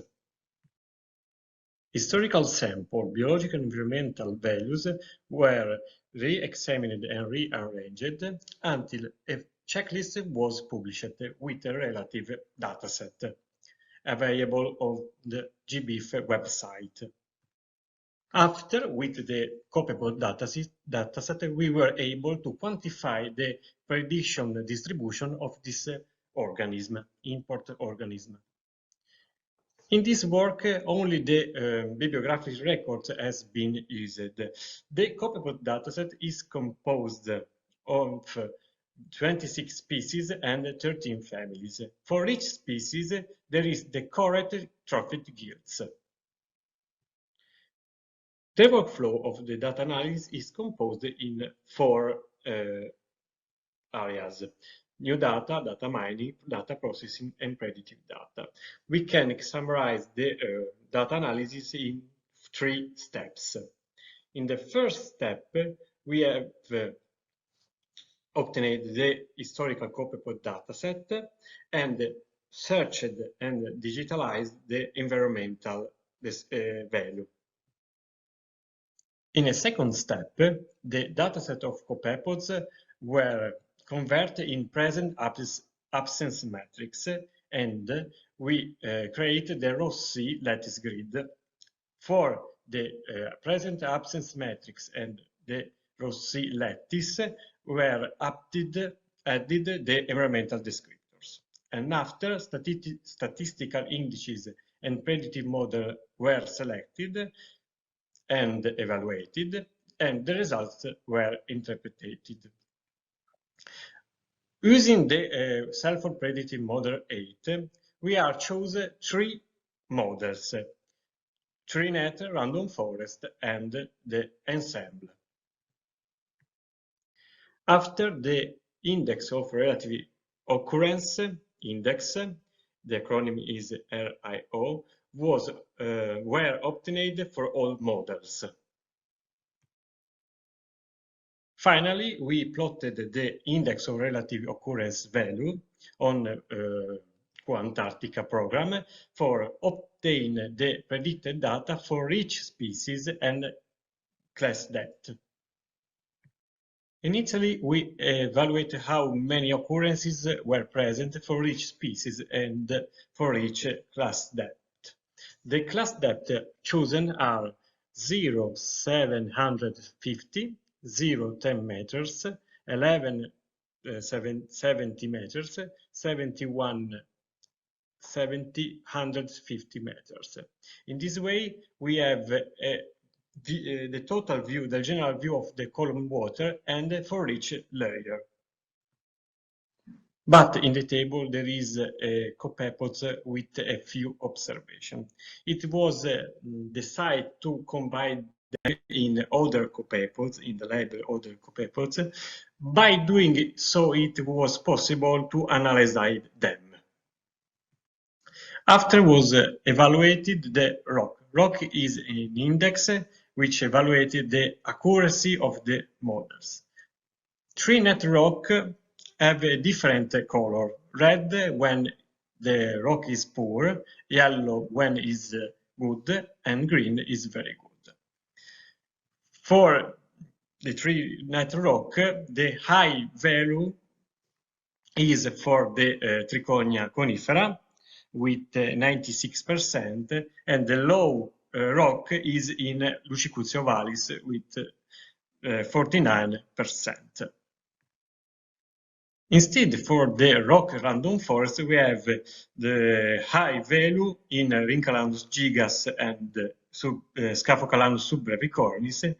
Historical sample, biological and environmental values were re-examined and rearranged until a checklist was published with a relative dataset available on the GBIF website. After, with the copepod dataset, we were able to quantify the prediction distribution of this organism, import organism. In this work, only the bibliographic record has been used. The copepod dataset is composed of 26 species and 13 families. For each species, there is the correct trophic guilds. The workflow of the data analysis is composed in 4 areas: new data, data mining, data processing, and predictive data. We can summarize the data analysis in 3 steps. In the first step, we have obtained the historical copepod dataset and searched and digitalized the environmental value. In a second step, the dataset of copepods were converted in present absence matrix, and we created the Rossi lattice grid. For the present absence matrix and the Rossi lattice were added the environmental descriptors. And after, statistical indices and predictive model were selected and evaluated, and the results were interpreted. Using the Salford predictive model 8, we are chosen 3 models: TreeNet, Random Forest, and the Ensemble. After the index of relative occurrence index, the acronym is RIO, were obtained for all models. Finally, we plotted the index of relative occurrence value on Antarctica program for obtain the predicted data for each species and class depth. Initially, we evaluate how many occurrences were present for each species and for each class depth. The class depth chosen are 0, 750, 0, 10 meters, 11, 70 meters, 71, 70, 150 meters. In this way, we have the total view, the general view of the column water, and for each layer. But in the table, there is a copepods with a few observations. It was decided to combine them in other copepods, in the label other copepods. By doing so, it was possible to analyze them. After was evaluated the rock. Rock is an index which evaluated the accuracy of the models. 3 net rock have a different color: red when the rock is poor, yellow when is good, and green is very good. For the 3 net rock, the high value is for the Trichonia conifera with 96%, and the low rock is in Lucicutio ovalis with 49%. Instead, for the rock random forest, we have the high value in Rhynchalandus gigas and Scaphocalandus subbrevicornis.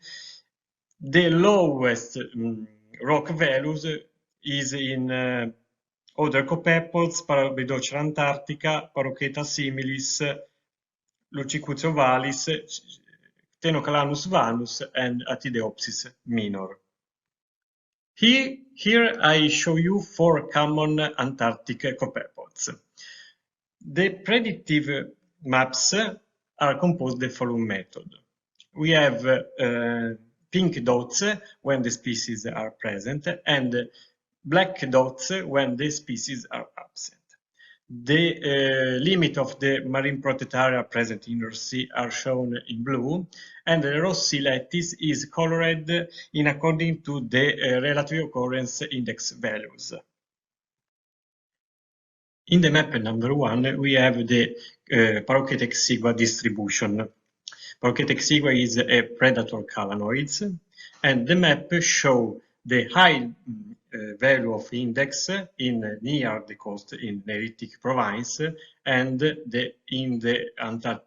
The lowest rock values is in other copepods, Parabidocera antarctica, Parocheta similis, Lucicutio ovalis, Ctenocalanus vanus, and Atideopsis minor. Here I show you 4 common Antarctic copepods. The predictive maps are composed the following method. We have pink dots when the species are present and black dots when the species are absent. The limit of the marine protected area present in Ross Sea are shown in blue, and the Ross Sea lattice is colored in according to the relative occurrence index values. In the map number 1, we have the Parocheta exigua distribution. Parocheta exigua is a predator calanoid, and the map shows the high value of index in near the coast in Neritic province and in the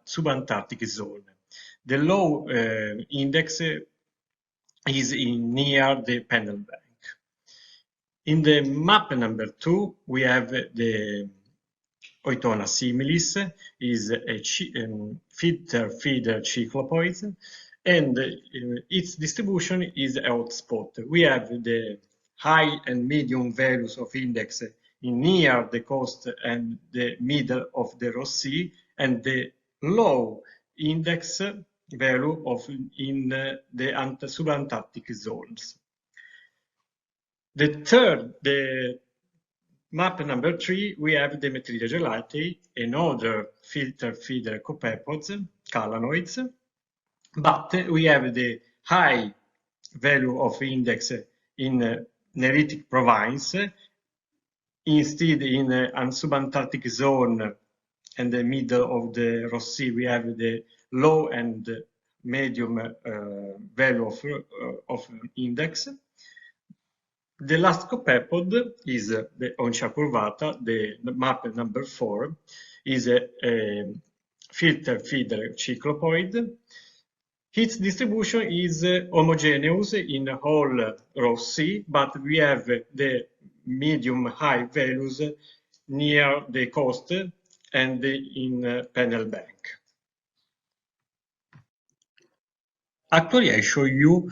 subantarctic zone. The low index is in near the Pendle Bank. In the map number 2, we have the Oitona similis, is a feeder cyclopoid, and its distribution is a hotspot. We have the high and medium values of index in near the coast and the middle of the Ross Sea, and the low index value of in the subantarctic zones. The map number 3, we have the Metridia gelatae, another filter feeder copepods, calanoids, but we have the high value of index in Neritic province. Instead, in a subantarctic zone and the middle of the Ross Sea, we have the low and medium value of index. The last copepod is the Oncia curvata, the map number 4, is a filter feeder cyclopoid. Its distribution is homogeneous in whole Ross Sea, but we have the medium-high values near the coast and in Pendle Bank. Actually, I show you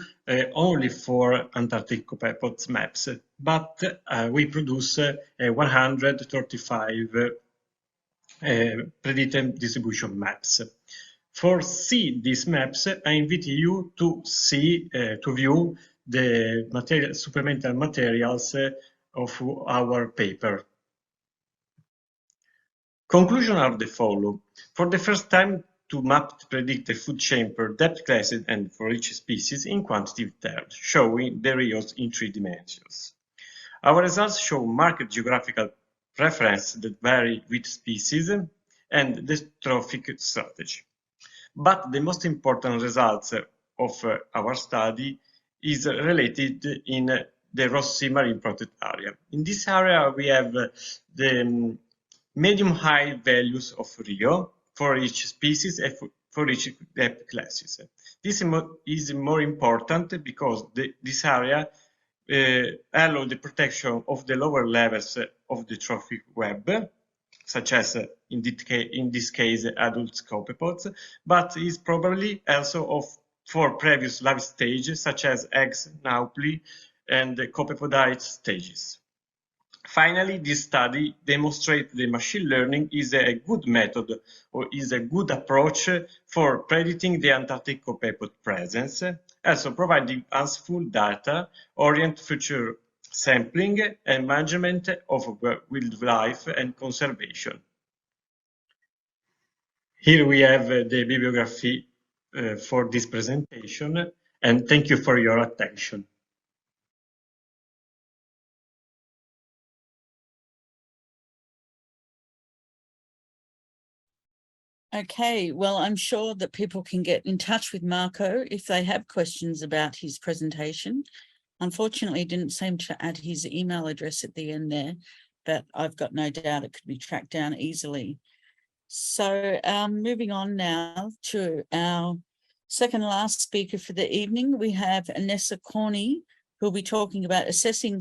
only 4 Antarctic copepods maps, but we produce 135 predicted distribution maps. For see these maps, I invite you to view the supplemental materials of our paper. Conclusions are the following. For the first time, to map to predict the food chain per depth classes and for each species in quantitative terms, showing the RIOs in 3 dimensions. Our results show marked geographical preference that vary with species and the trophic strategy. But the most important results of our study is related in the Ross Sea marine protected area. In this area, we have the medium-high values of RIO for each species and for each depth classes. This is more important because this area allows the protection of the lower levels of the trophic web, such as in this case adult copepods, but is probably also for previous life stages such as eggs, naupli, and copepodite stages. Finally, this study demonstrates that machine learning is a good method or is a good approach for predicting the Antarctic copepod presence, also providing us full data, orient future sampling and management of wildlife and conservation. Here we have the bibliography for this presentation, and thank you for your attention. Okay, well, I'm sure that people can get in touch with Marco if they have questions about his presentation. Unfortunately, didn't seem to add his email address at the end there, but I've got no doubt it could be tracked down easily. So moving on now to our second last speaker for the evening, we have Anessa Corney, who'll be talking about assessing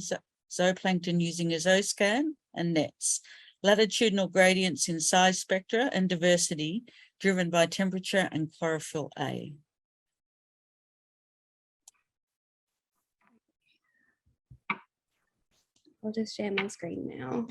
zooplankton using a zooscan and nets, latitudinal gradients in size spectra and diversity driven by temperature and chlorophyll A. I'll just share my screen now.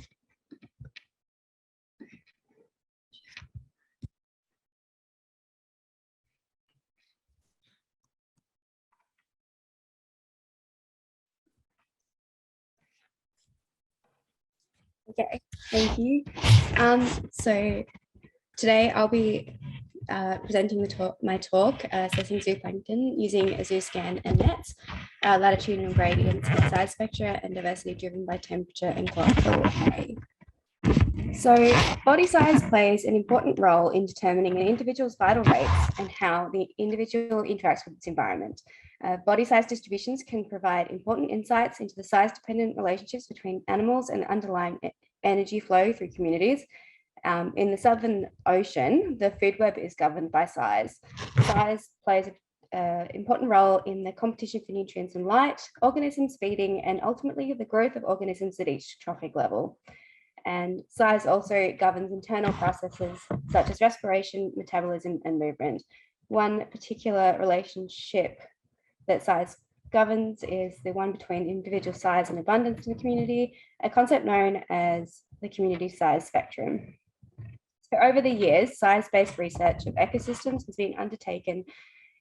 Okay, thank you. So today I'll be presenting my talk, assessing zooplankton using a zooscan and nets, latitudinal gradients in size spectra and diversity driven by temperature and chlorophyll A. So body size plays an important role in determining an individual's vital rates and how the individual interacts with its environment. Body size distributions can provide important insights into the size-dependent relationships between animals and underlying energy flow through communities. In the Southern Ocean, the food web is governed by size. Size plays an important role in the competition for nutrients and light, organisms feeding, and ultimately the growth of organisms at each trophic level. And size also governs internal processes such as respiration, metabolism, and movement. One particular relationship that size governs is the one between individual size and abundance in the community, a concept known as the community size spectrum. So over the years, size-based research of ecosystems has been undertaken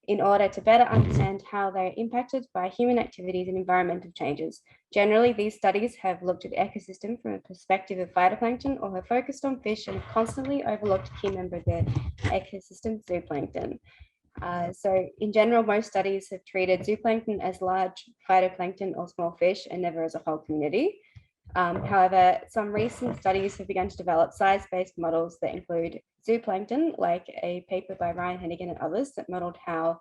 in order to better understand how they're impacted by human activities and environmental changes. Generally, these studies have looked at the ecosystem from a perspective of phytoplankton or have focused on fish and constantly overlooked a key member of the ecosystem, zooplankton. So in general, most studies have treated zooplankton as large phytoplankton or small fish and never as a whole community. However, some recent studies have begun to develop size-based models that include zooplankton, like a paper by Ryan Hennigan and others that modeled how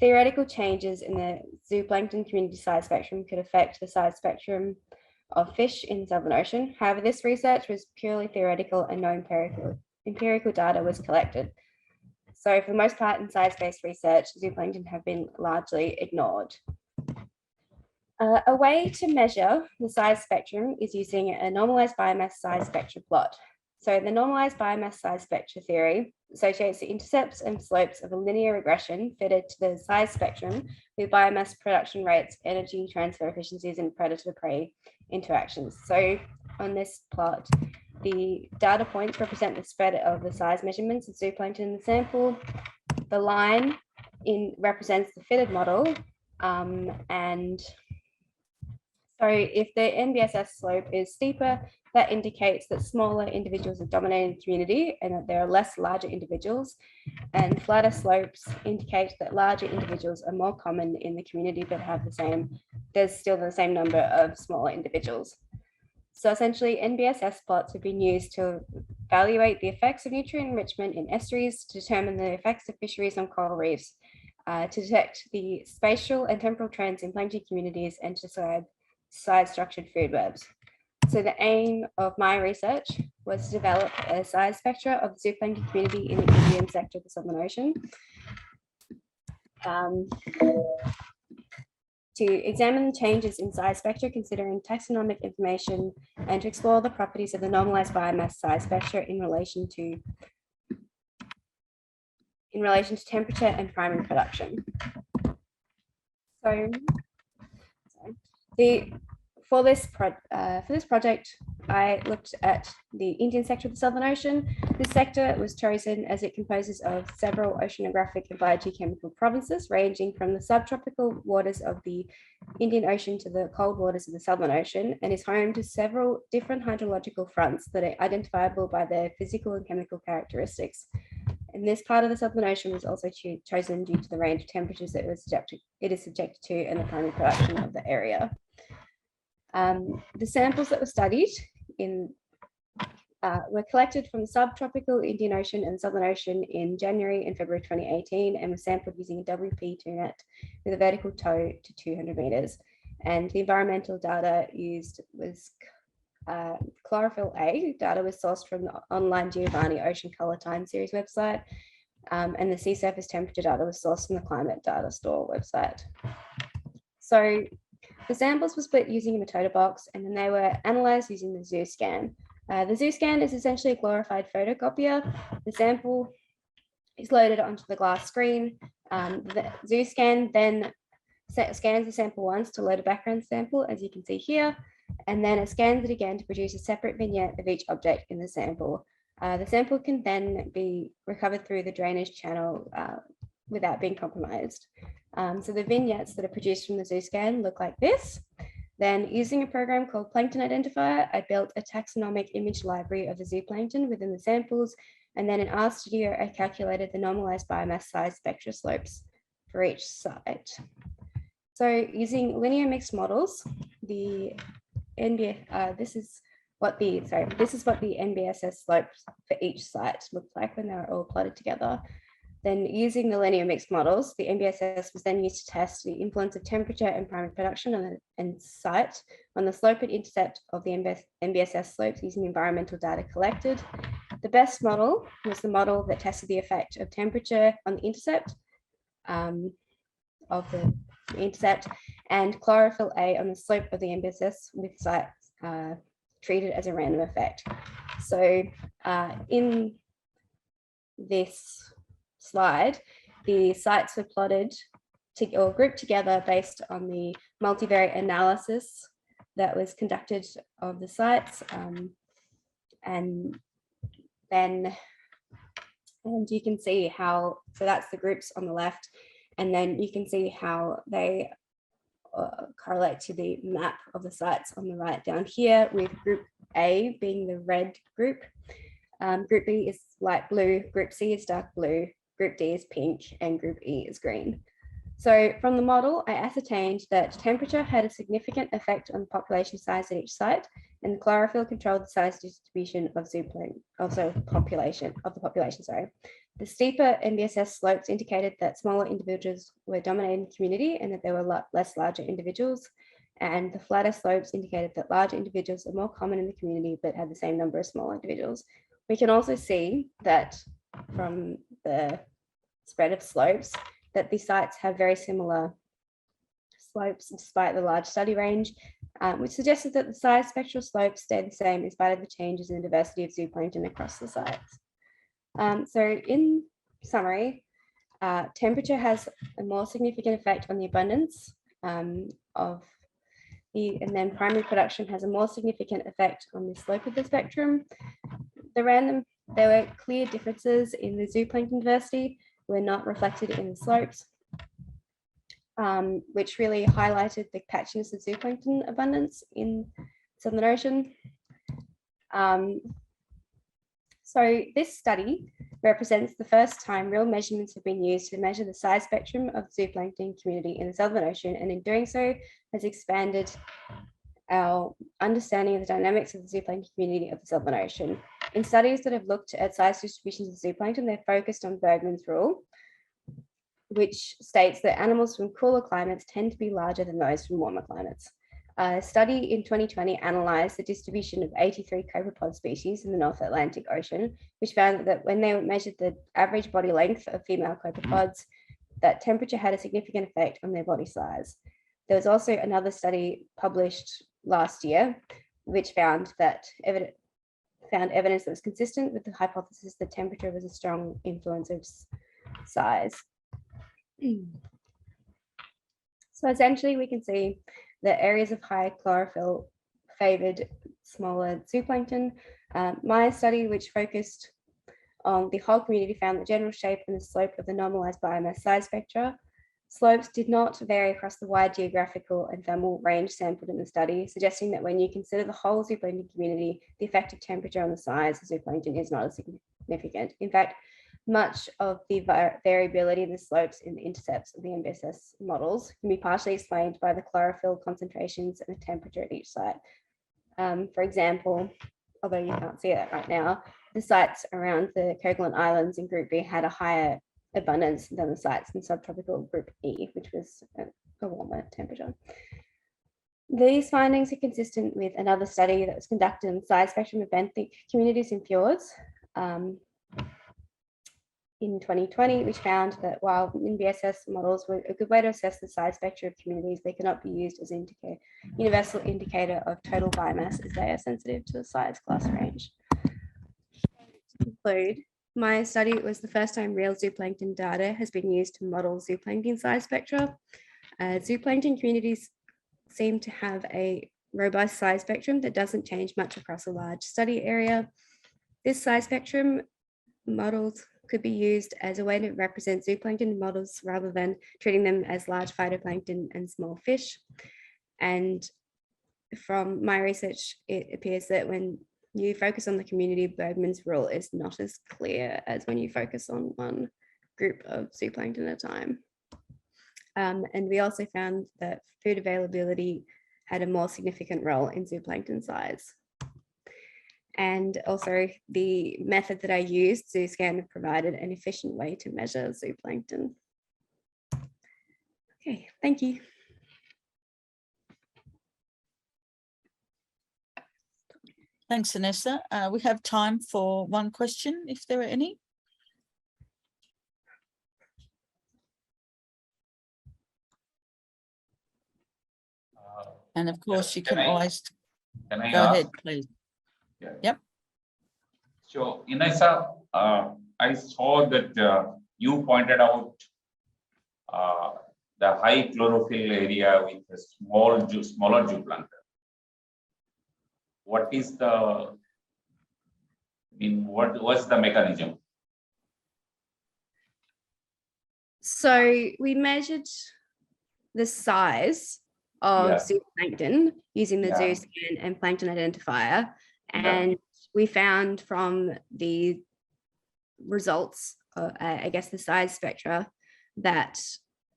theoretical changes in the zooplankton community size spectrum could affect the size spectrum of fish in the Southern Ocean. However, this research was purely theoretical and no empirical data was collected. So for the most part in size-based research, zooplankton have been largely ignored. A way to measure the size spectrum is using a normalized biomass size spectra plot. So the normalized biomass size spectra theory associates the intercepts and slopes of a linear regression fitted to the size spectrum with biomass production rates, energy transfer efficiencies, and predator-prey interactions. So on this plot, the data points represent the spread of the size measurements of zooplankton in the sample. The line represents the fitted model, and so if the NBSS slope is steeper, that indicates that smaller individuals are dominating the community and that there are less larger individuals. And flatter slopes indicate that larger individuals are more common in the community but have there's still the same number of smaller individuals. So essentially NBSS plots have been used to evaluate the effects of nutrient enrichment in estuaries, to determine the effects of fisheries on coral reefs, to detect the spatial and temporal trends in plankton communities, and to decide size structured food webs. So the aim of my research was to develop a size spectra of the zooplankton community in the Indian sector of the Southern Ocean. To examine changes in size spectra considering taxonomic information and to explore the properties of the normalized biomass size spectra in relation to temperature and primary production. So for this project, I looked at the Indian sector of the Southern Ocean. This sector was chosen as it composes of several oceanographic and biogeochemical provinces, ranging from the subtropical waters of the Indian Ocean to the cold waters of the Southern Ocean, and is home to several different hydrological fronts that are identifiable by their physical and chemical characteristics. And this part of the Southern Ocean was also chosen due to the range of temperatures that it is subjected to and the primary production of the area. The samples that were studied were collected from the subtropical Indian Ocean and Southern Ocean in January and February 2018 and were sampled using a WP2 net with a vertical tow to 200 meters. And the environmental data used was chlorophyll A. Data was sourced from the online Giovanni Ocean Color Time Series website, and the sea surface temperature data was sourced from the Climate Data Store website. So the samples were split using a metoda box, and then they were analyzed using the zoo scan. The zoo scan is essentially a glorified photocopier. The sample is loaded onto the glass screen. The zoo scan then scans the sample once to load a background sample, as you can see here, and then it scans it again to produce a separate vignette of each object in the sample. The sample can then be recovered through the drainage channel without being compromised. So the vignettes that are produced from the zoo scan look like this. Then, using a program called Plankton Identifier, I built a taxonomic image library of the zooplankton within the samples, and then in RStudio, I calculated the normalized biomass size spectral slopes for each site. So using linear mixed models, the this is what the NBSS slopes for each site looked like when they were all plotted together. Then using the linear mixed models, the NBSS was then used to test the influence of temperature and primary production and site on the slope and intercept of the NBSS slopes using environmental data collected. The best model was the model that tested the effect of temperature on the intercept and chlorophyll A on the slope of the NBSS with sites treated as a random effect. So in this slide, the sites were plotted or grouped together based on the multivariate analysis that was conducted of the sites. And you can see how, so that's the groups on the left, and then you can see how they correlate to the map of the sites on the right down here, with group A being the red group. Group B is light blue, group C is dark blue, group D is pink, and group E is green. So from the model, I ascertained that temperature had a significant effect on the population size at each site, and the chlorophyll controlled the size distribution of the population. The steeper NBSS slopes indicated that smaller individuals were dominating the community and that there were less larger individuals. And the flatter slopes indicated that larger individuals are more common in the community, but had the same number of small individuals. We can also see that from the spread of slopes that the sites have very similar slopes despite the large study range, which suggested that the size spectral slopes stayed the same in spite of the changes in the diversity of zooplankton across the sites. So in summary, temperature has a more significant effect on the abundance and then primary production has a more significant effect on the slope of the spectrum. There were clear differences in the zooplankton diversity, were not reflected in the slopes, which really highlighted the patchiness of zooplankton abundance in Southern Ocean. So this study represents the first time real measurements have been used to measure the size spectrum of the zooplankton community in the Southern Ocean, and in doing so has expanded our understanding of the dynamics of the zooplankton community of the Southern Ocean. In studies that have looked at size distributions of zooplankton, they're focused on Bergman's rule, which states that animals from cooler climates tend to be larger than those from warmer climates. A study in 2020 analyzed the distribution of 83 copepod species in the North Atlantic Ocean, which found that when they measured the average body length of female copepods, that temperature had a significant effect on their body size. There was also another study published last year, which found evidence that was consistent with the hypothesis that temperature was a strong influence of size. So essentially we can see that areas of high chlorophyll favored smaller zooplankton. My study, which focused on the whole community, found the general shape and the slope of the normalized biomass size spectra. Slopes did not vary across the wide geographical and thermal range sampled in the study, suggesting that when you consider the whole zooplankton community, the effective temperature on the size of zooplankton is not as significant. In fact, much of the variability in the slopes in the intercepts of the MBSS models can be partially explained by the chlorophyll concentrations and the temperature at each site. For example, although you can't see it right now, the sites around the Kerguelen Islands in Group B had a higher abundance than the sites in subtropical Group E, which was a warmer temperature. These findings are consistent with another study that was conducted in the size spectrum of benthic communities in fjords in 2020, which found that while NBSS models were a good way to assess the size spectrum of communities, they cannot be used as an universal indicator of total biomass, as they are sensitive to the size class range. To conclude, my study was the first time real zooplankton data has been used to model zooplankton size spectra. Zooplankton communities seem to have a robust size spectrum that doesn't change much across a large study area. This size spectrum models could be used as a way to represent zooplankton models rather than treating them as large phytoplankton and small fish. And from my research, it appears that when you focus on the community, Bergman's rule is not as clear as when you focus on one group of zooplankton at a time. And we also found that food availability had a more significant role in zooplankton size. And also the method that I used, ZooScan, provided an efficient way to measure zooplankton. Okay, thank you. Thanks, Vanessa. We have time for one question, if there are any. And of course, you can always Can I go ask? ahead, please. Yeah. Yep. So, Inessa, I saw that you pointed out the high chlorophyll area with a smaller zooplankton. What is the, what was the mechanism? So we measured the size of zooplankton using the ZooScan and plankton identifier. And we found from the results, I guess the size spectra, that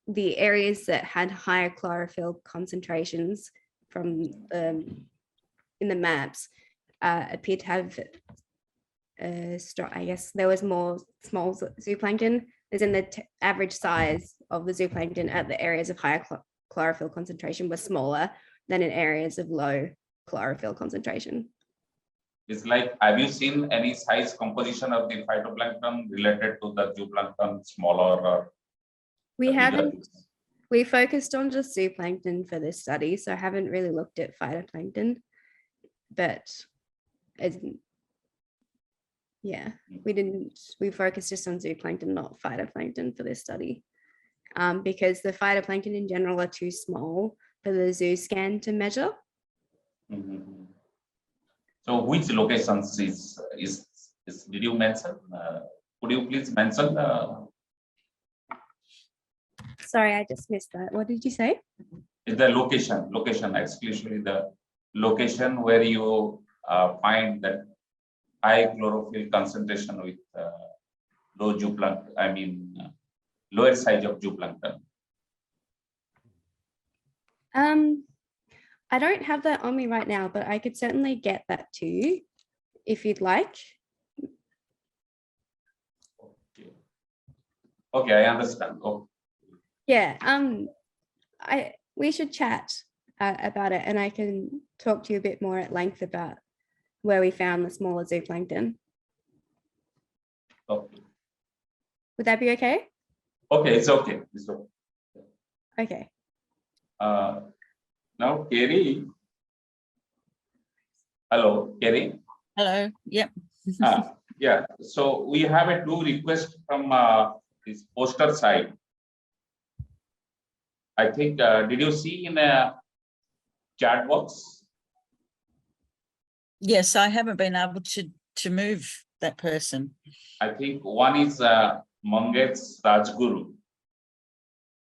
the areas that had higher chlorophyll concentrations from in the maps appeared to have, I guess there was more small zooplankton, as in the average size of the zooplankton at the areas of higher chlorophyll concentration was smaller than in areas of low chlorophyll concentration. It's like, have you seen any size composition of the phytoplankton related to the zooplankton, smaller or? We haven't. We focused on just zooplankton for this study, so I haven't really looked at phytoplankton. But yeah, we focused just on zooplankton, not phytoplankton for this study, because the phytoplankton in general are too small for the ZooScan to measure. Mm-hmm. So which locations is did you mention? Could you please mention? Sorry, I just missed that. What did you say? The location, especially the location where you find that high chlorophyll concentration with low zooplankton, lower size of zooplankton. I don't have that on me right now, but I could certainly get that to you if you'd like. Okay, I understand. Oh. Yeah, we should chat about it, and I can talk to you a bit more at length about where we found the smaller zooplankton. Okay. Would that be okay? Okay, it's okay. It's okay. Okay. Now, Kerrie. Hello, Kerrie. Hello. Yep. Yeah. So we have two requests from this poster side. I think, did you see in chat box? Yes, I haven't been able to move that person. I think one is Mangesh Rajguru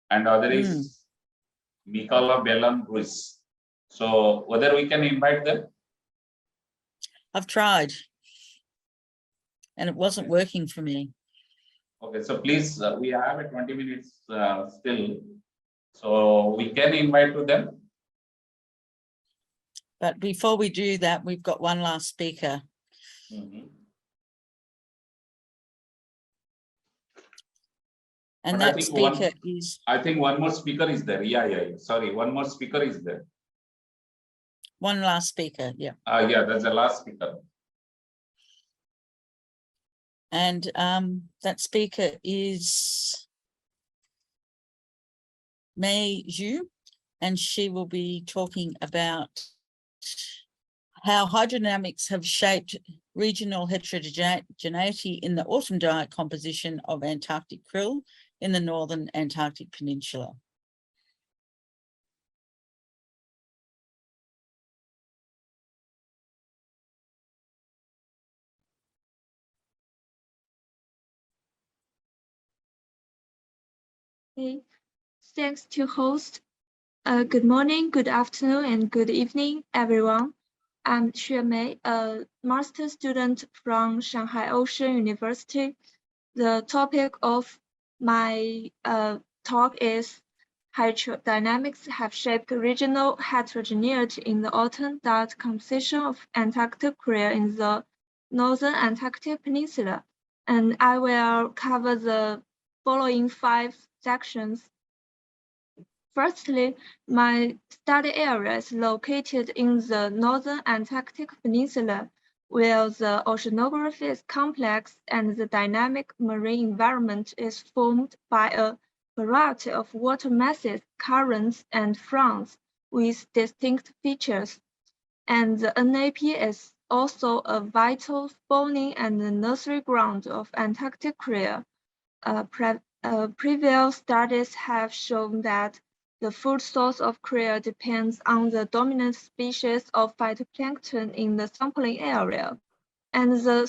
and other is Mikala Belan Ruiz. So whether we can invite them? I've tried and it wasn't working for me. Okay, so please, we have a 20 minutes still. So we can invite to them. But before we do that, we've got one last speaker. Mhm. And But I that think speaker is I think one more speaker is there. Yeah. Sorry, one more speaker is there. one last speaker. Yeah. Yeah, that's the last speaker. And that speaker is Mei Zhu, and she will be talking about how hydrodynamics have shaped regional heterogeneity in the autumn diet composition of Antarctic krill in the northern Antarctic Peninsula. Okay. Thanks to host. Good morning, good afternoon, and good evening, everyone. I'm Xue Mei, a master student from Shanghai Ocean University. The topic of my talk is hydrodynamics have shaped regional heterogeneity in the autumn diet composition of Antarctic krill in the northern Antarctic Peninsula. And I will cover the following 5 sections. Firstly, my study area is located in the northern Antarctic Peninsula, where the oceanography is complex and the dynamic marine environment is formed by a variety of water masses, currents, and fronts with distinct features. And the NAP is also a vital spawning and nursery ground of Antarctic krill. Previous studies have shown that the food source of krill depends on the dominant species of phytoplankton in the sampling area, and the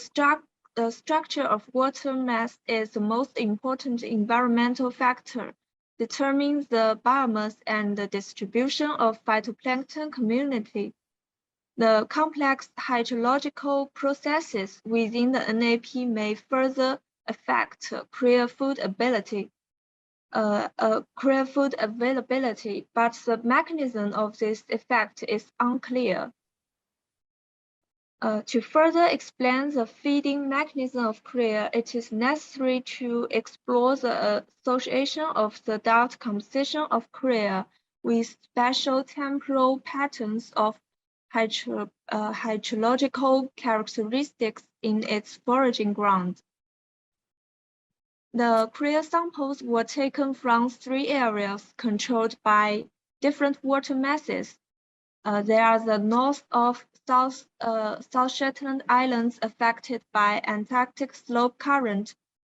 structure of water mass is the most important environmental factor, determining the biomass and the distribution of phytoplankton community. The complex hydrological processes within the NAP may further affect krill food availability, but the mechanism of this effect is unclear. To further explain the feeding mechanism of krill, it is necessary to explore the association of the diet composition of krill with special temporal patterns of hydrological characteristics in its foraging ground. The krill samples were taken from 3 areas controlled by different water masses. They are the north of South Shetland Islands affected by Antarctic slope current,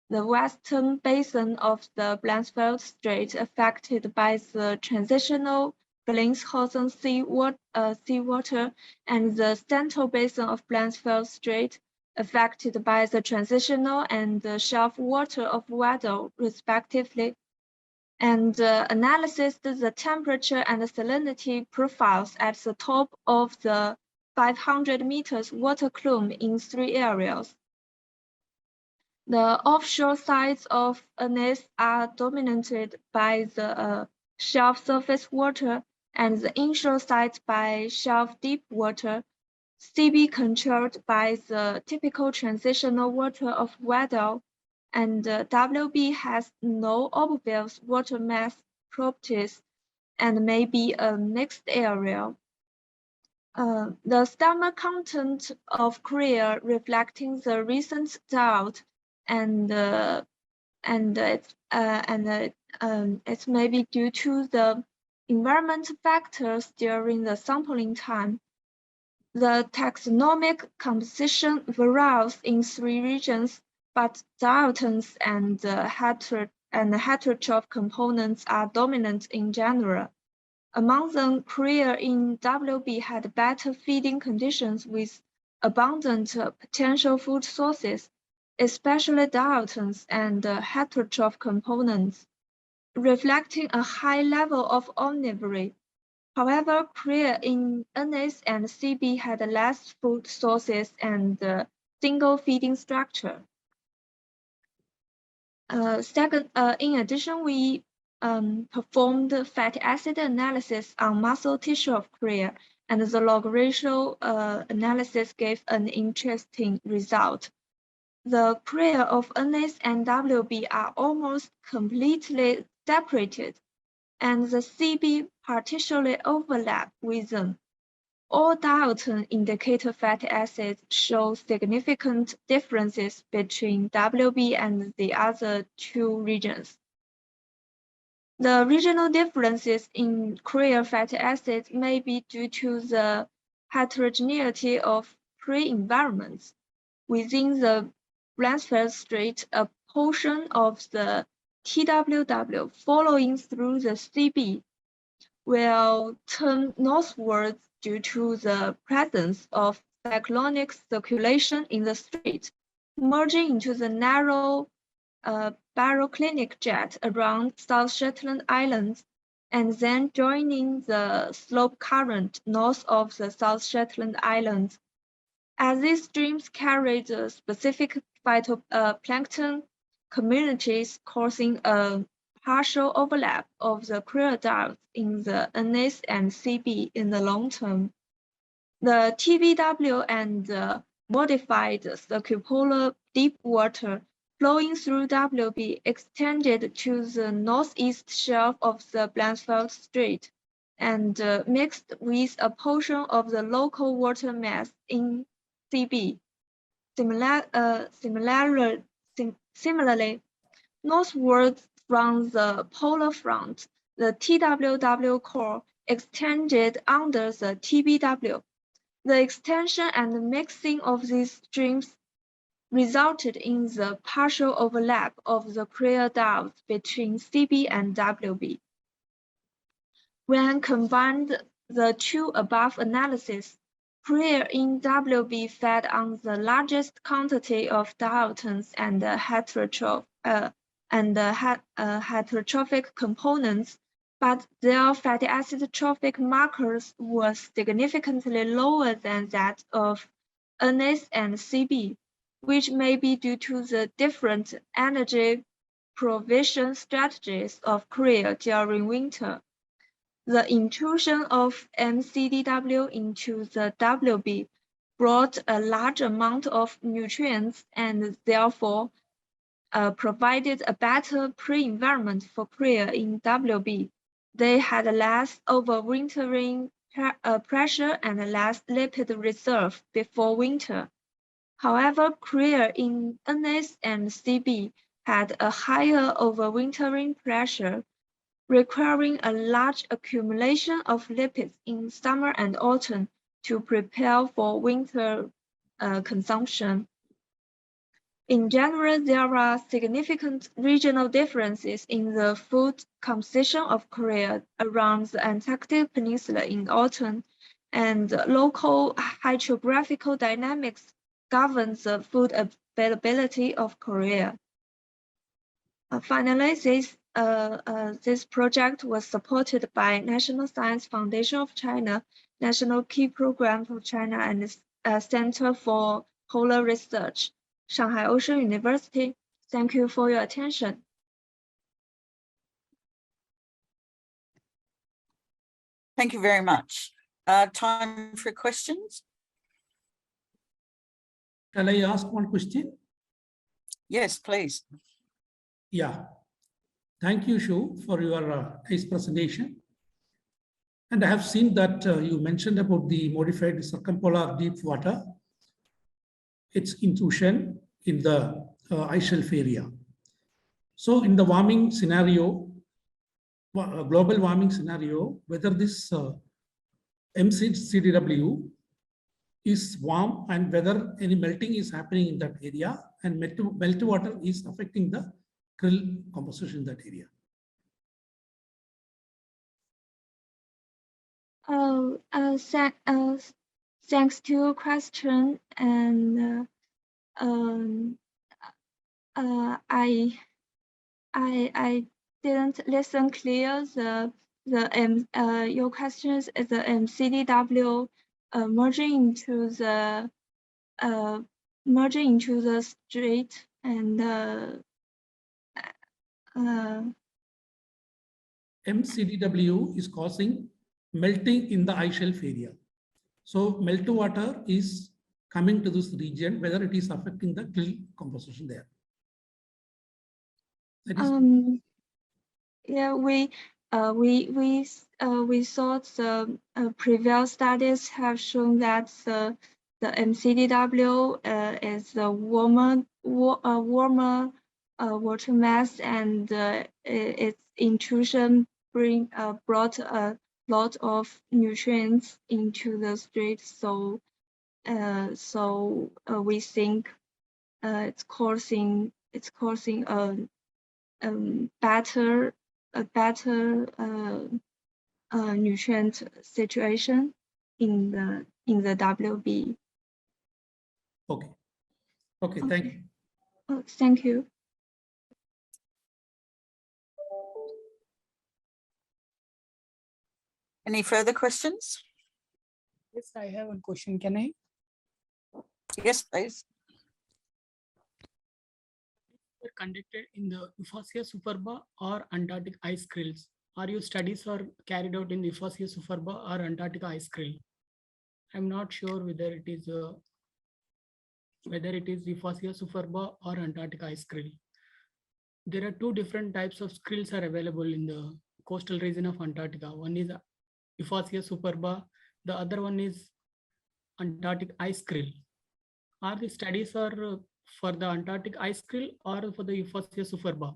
the western basin of the Blanchfield Strait affected by the transitional Bellingshausen seawater, and the central basin of Blanchfield Strait affected by the transitional and the shelf water of Weddell, respectively. And analysis the temperature and the salinity profiles at the top of the 500 meters water column in 3 areas. The offshore sides of Anil are dominated by the shelf surface water, and the inshore sides by shelf deep water. CB controlled by the typical transitional water of Weddell, and WB has no obvious water mass properties and may be a mixed area. The stomach content of krill reflecting the recent drought, and it may be due to the environmental factors during the sampling time. The taxonomic composition varies in 3 regions, but diatoms and heterotroph components are dominant in general. Among them, krill in WB had better feeding conditions with abundant potential food sources, especially diatoms and heterotroph components, reflecting a high level of omnivory. However, krill in NS and CB had less food sources and single feeding structure. In addition, we performed fatty acid analysis on muscle tissue of krill, and the log ratio analysis gave an interesting result. The krill of NS and WB are almost completely separated, and the CB partially overlap with them. All diatom indicator fatty acids show significant differences between WB and the other two regions. The regional differences in krill fatty acids may be due to the heterogeneity of pre-environments. Within the Bransfeld Strait, a portion of the TWW following through the CB will turn northwards due to the presence of cyclonic circulation in the strait, merging into the narrow baroclinic jet around South Shetland Islands, and then joining the slope current north of the South Shetland Islands. As these streams carry the specific phytoplankton communities, causing a partial overlap of the krill diets in the NS and CB in the long term. The TBW and the modified circumpolar deep water flowing through WB extended to the northeast shelf of the Bransfeld Strait and mixed with a portion of the local water mass in CB. Similarly, northwards from the polar front, the TWW core extended under the TBW. The extension and mixing of these streams resulted in the partial overlap of the krill diets between CB and WB. When combined the two above analyses, krill in WB fed on the largest quantity of diatoms and heterotrophic components, but their fatty acid trophic markers were significantly lower than that of NS and CB, which may be due to the different energy provision strategies of krill during winter. The intrusion of MCDW into the WB brought a large amount of nutrients and therefore provided a better pre-environment for krill in WB. They had less overwintering pressure and less lipid reserve before winter. However, krill in NS and CB had a higher overwintering pressure, requiring a large accumulation of lipids in summer and autumn to prepare for winter consumption. In general, there are significant regional differences in the food composition of krill around the Antarctic Peninsula in autumn, and local hydrographical dynamics govern the food availability of krill. Finally, this project was supported by National Science Foundation of China, National Key Program for China, and Center for Polar Research, Shanghai Ocean University. Thank you for your attention. Thank you very much. Time for questions? Can I ask one question? Yes, please. Yeah. Thank you, Shu, for your nice presentation. And I have seen that you mentioned about the modified circumpolar deep water, its intrusion in the ice shelf area. So in the warming scenario, global warming scenario, whether this MCDW is warm and whether any melting is happening in that area, and meltwater is affecting the krill composition in that area. Thanks to your question, and I didn't listen clear. Your questions is the MCDW merging into the strait and MCDW is causing melting in the ice shelf area. So meltwater is coming to this region, whether it is affecting the krill composition there. That is yeah, we thought the previous studies have shown that the MCDW is a warmer water mass, and its intrusion brought a lot of nutrients into the strait. So we think it's causing a better nutrient situation in the WB. okay. Okay, thank you. Thank you. Any further questions? Yes, I have one question. Can I? Yes, please. Were conducted in the Euphausia superba or Antarctic ice krills? Are your studies are carried out in the Euphausia superba or Antarctic ice krill? I'm not sure whether it is Euphausia superba or Antarctic ice krill. There are two different types of krills are available in the coastal region of Antarctica. One is Euphausia superba. The other one is Antarctic ice krill. Are the studies are for the Antarctic ice krill or for the Euphausia superba?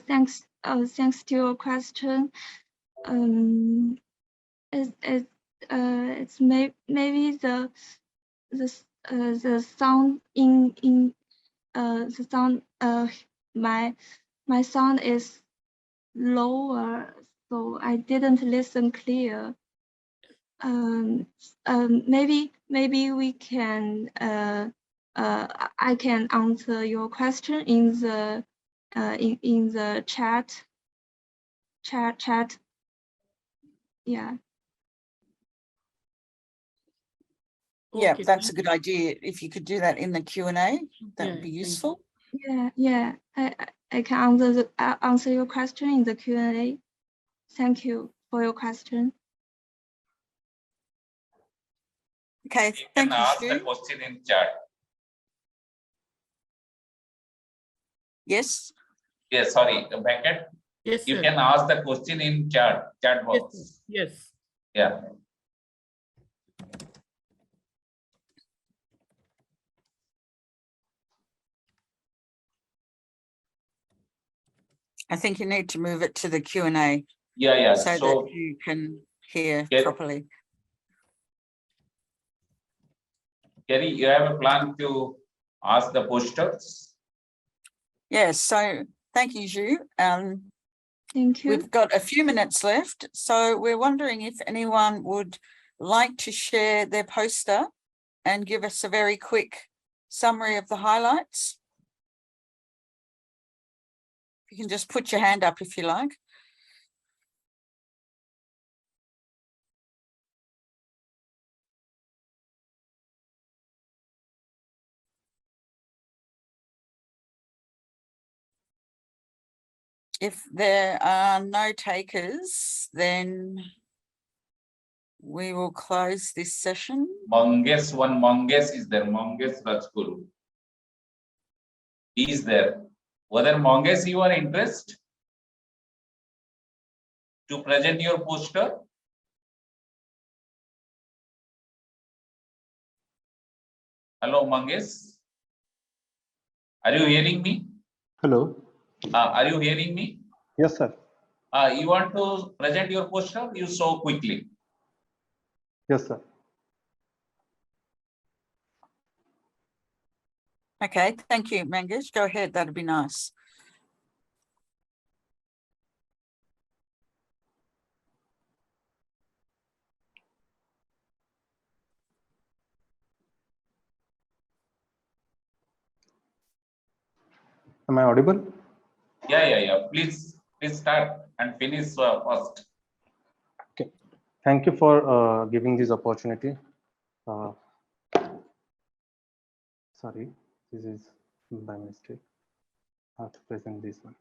Thanks to your question. It's maybe the sound in the sound my sound is lower, so I didn't listen clear. Maybe we can I can answer your question in the chat. Yeah. Yeah, Okay, that's a good idea. If you could do that in the Q&A, that would be thank useful. Yeah. I can answer your question in the Q&A. Thank you for your question. Okay, You thank can you, ask the Shu. question in chat. Yes. Yes, sorry, Beckett. Yes, You sir. can ask the question in chat box. Yes. Yeah. I think you need to move it to the Q&A Yeah. so So that you can hear Yes. properly. Kerrie, you have a plan to ask the posters? Yes, so thank you, Zhu. Thank you. We've got a few minutes left, so we're wondering if anyone would like to share their poster and give us a very quick summary of the highlights. You can just put your hand up if you like. If there are no takers, then we will close this session. Monges is there. Monges Rajguru. He is there. Whether Monges you are interested to present your poster? Hello, Monges. Are you hearing me? Hello. Are you hearing me? Yes, sir. You want to present your poster? You so quickly. Yes, sir. Okay, thank you, Mangesh. Go ahead, that'd be nice. Am I audible? Yeah. Please start and finish first. Okay. Thank you for giving this opportunity. Sorry, this is by mistake. I have to present this one.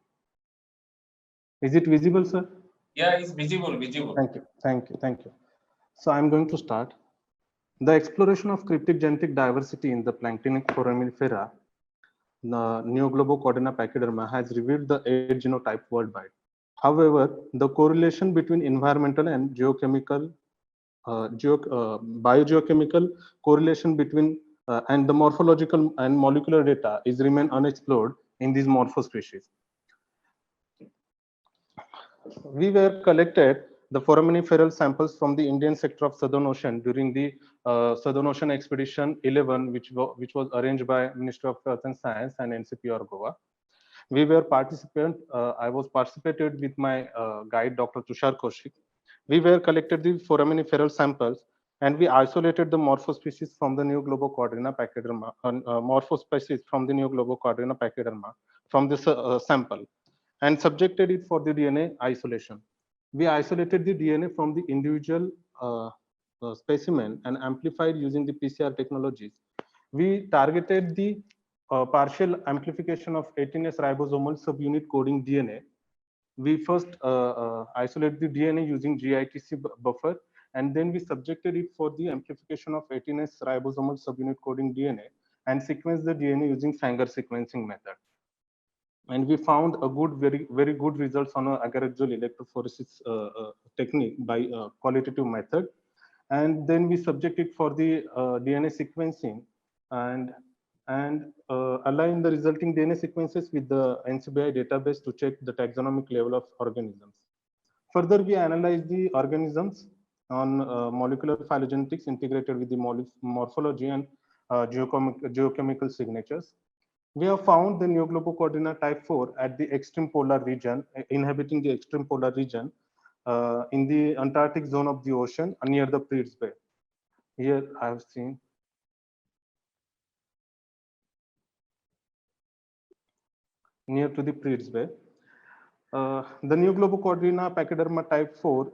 Is it visible, sir? Yeah, it's visible. Thank you. So I'm going to start. The exploration of cryptic genetic diversity in the planktonic foraminifera, the Neoglobocordyna pachyderma, has revealed the 8 genotype worldwide. However, the correlation between environmental and biogeochemical correlation between and the morphological and molecular data is remain unexplored in these morphospecies. We were collected the foraminiferal samples from the Indian sector of Southern Ocean during the Southern Ocean Expedition 11, which was arranged by Ministry of Earth and Science and NCPR Goa. We were I was participated with my guide, Dr. Tushar Kaushik. We were collected the foraminiferal samples and we isolated the morphospecies from the Neoglobocordyna pachyderma, morphospecies from the Neoglobocordyna pachyderma from this sample and subjected it for the DNA isolation. We isolated the DNA from the individual specimen and amplified using the PCR technologies. We targeted the partial amplification of 18S ribosomal subunit coding DNA. We first isolate the DNA using GITC buffer, and then we subjected it for the amplification of 18S ribosomal subunit coding DNA and sequenced the DNA using Sanger sequencing method. And we found a very good results on a agar-axial electrophoresis technique by qualitative method. And then we subject it for the DNA sequencing and align the resulting DNA sequences with the NCBI database to check the taxonomic level of organisms. Further, we analyze the organisms on molecular phylogenetics integrated with the morphology and geochemical signatures. We have found the Neoglobocordyna type 4 at the extreme polar region, inhabiting the extreme polar region in the Antarctic zone of the ocean near the Pridd's Bay. Here I have seen near to the Pridd's Bay. The Neoglobocordyna pachyderma type 4,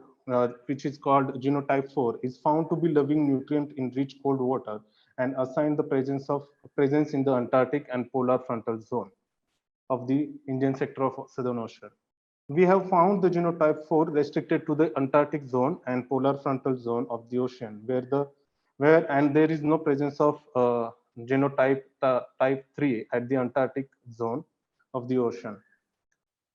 which is called genotype 4, is found to be loving nutrient in rich cold water and assigned the presence in the Antarctic and polar frontal zone of the Indian sector of Southern Ocean. We have found the genotype 4 restricted to the Antarctic zone and polar frontal zone of the ocean, and there is no presence of genotype type 3 at the Antarctic zone of the ocean.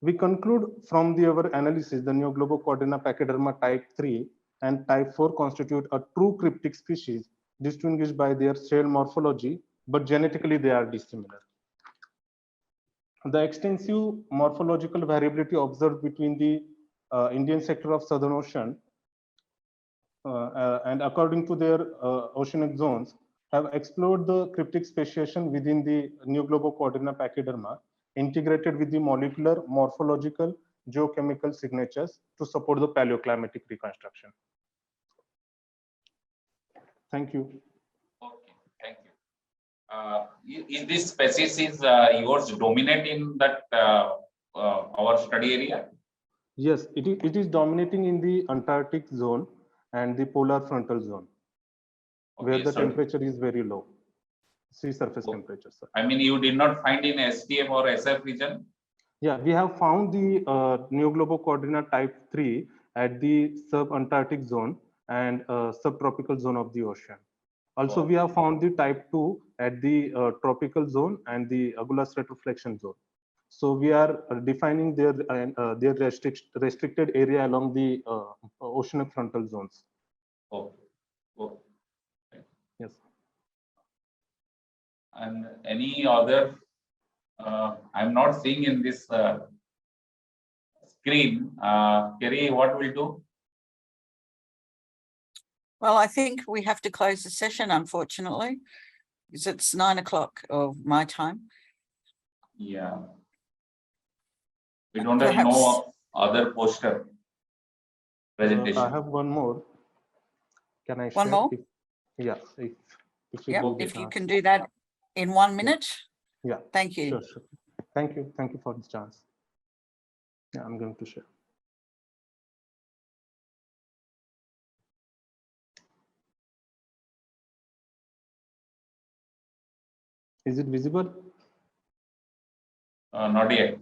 We conclude from our analysis the Neoglobocordyna pachyderma type 3 and type 4 constitute a true cryptic species distinguished by their shell morphology, but genetically they are dissimilar. The extensive morphological variability observed between the Indian sector of Southern Ocean and according to their oceanic zones have explored the cryptic speciation within the Neoglobocordyna pachyderma integrated with the molecular, morphological, geochemical signatures to support the paleoclimatic reconstruction. Thank you. Okay, thank you. Is this species yours dominate in that our study area? Yes, it is dominating in the Antarctic zone and the polar frontal zone, where the temperature is very low, sea surface temperature. Sir. I mean, you did not find in STF or SF region? Yeah, we have found the Neoglobocordyna type 3 at the sub-Antarctic zone and subtropical zone of the ocean. Also, we have found the type 2 at the tropical zone and the Agulhas retroflexion zone. So we are defining their restricted area along the oceanic frontal zones. Okay. Yes. And any other? I'm not seeing in this screen. Kerrie, what will do? Well, I think we have to close the session, unfortunately, because it's 9 o'clock of my time. Yeah. We don't have no other poster presentation. I have one more. Can I share? One more? Yes. If you can do that in 1 minute. Yeah. Thank you. Sure. Thank you for this chance. Yeah, I'm going to share. Is it visible? Not yet.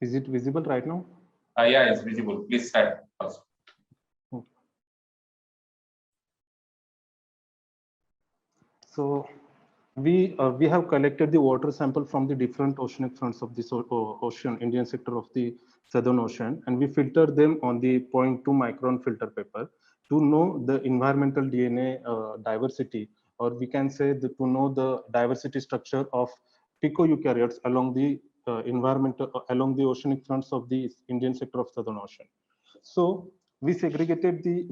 Is it visible right now? Yeah, it's visible. Please start first. So we have collected the water sample from the different oceanic fronts of this ocean, Indian sector of the Southern Ocean, and we filtered them on the 0.2 micron filter paper to know the environmental DNA diversity, or we can say to know the diversity structure of pico-eukaryotes along the along the oceanic fronts of the Indian sector of Southern Ocean. So we targeted the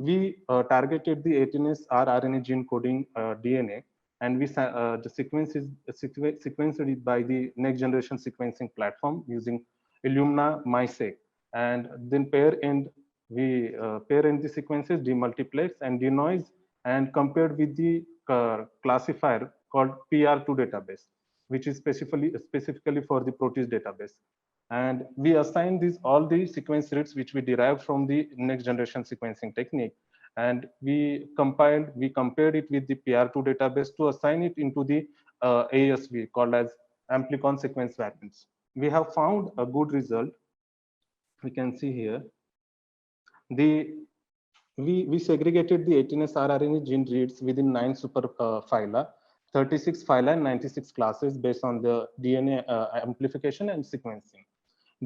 eDNA rRNA gene coding DNA, and we sequenced it by the next generation sequencing platform using Illumina MySeq, and then pair end the sequences, demultiplex and denoise, and compared with the classifier called PR2 database, which is specifically for the Proteus database. And we assign all the sequence rates which we derived from the next generation sequencing technique, and we compared it with the PR2 database to assign it into the ASV called as amplicon sequence variants. We have found a good result. We can see here we segregated the 18S rRNA gene reads within 9 super phyla, 36 phyla and 96 classes based on the DNA amplification and sequencing.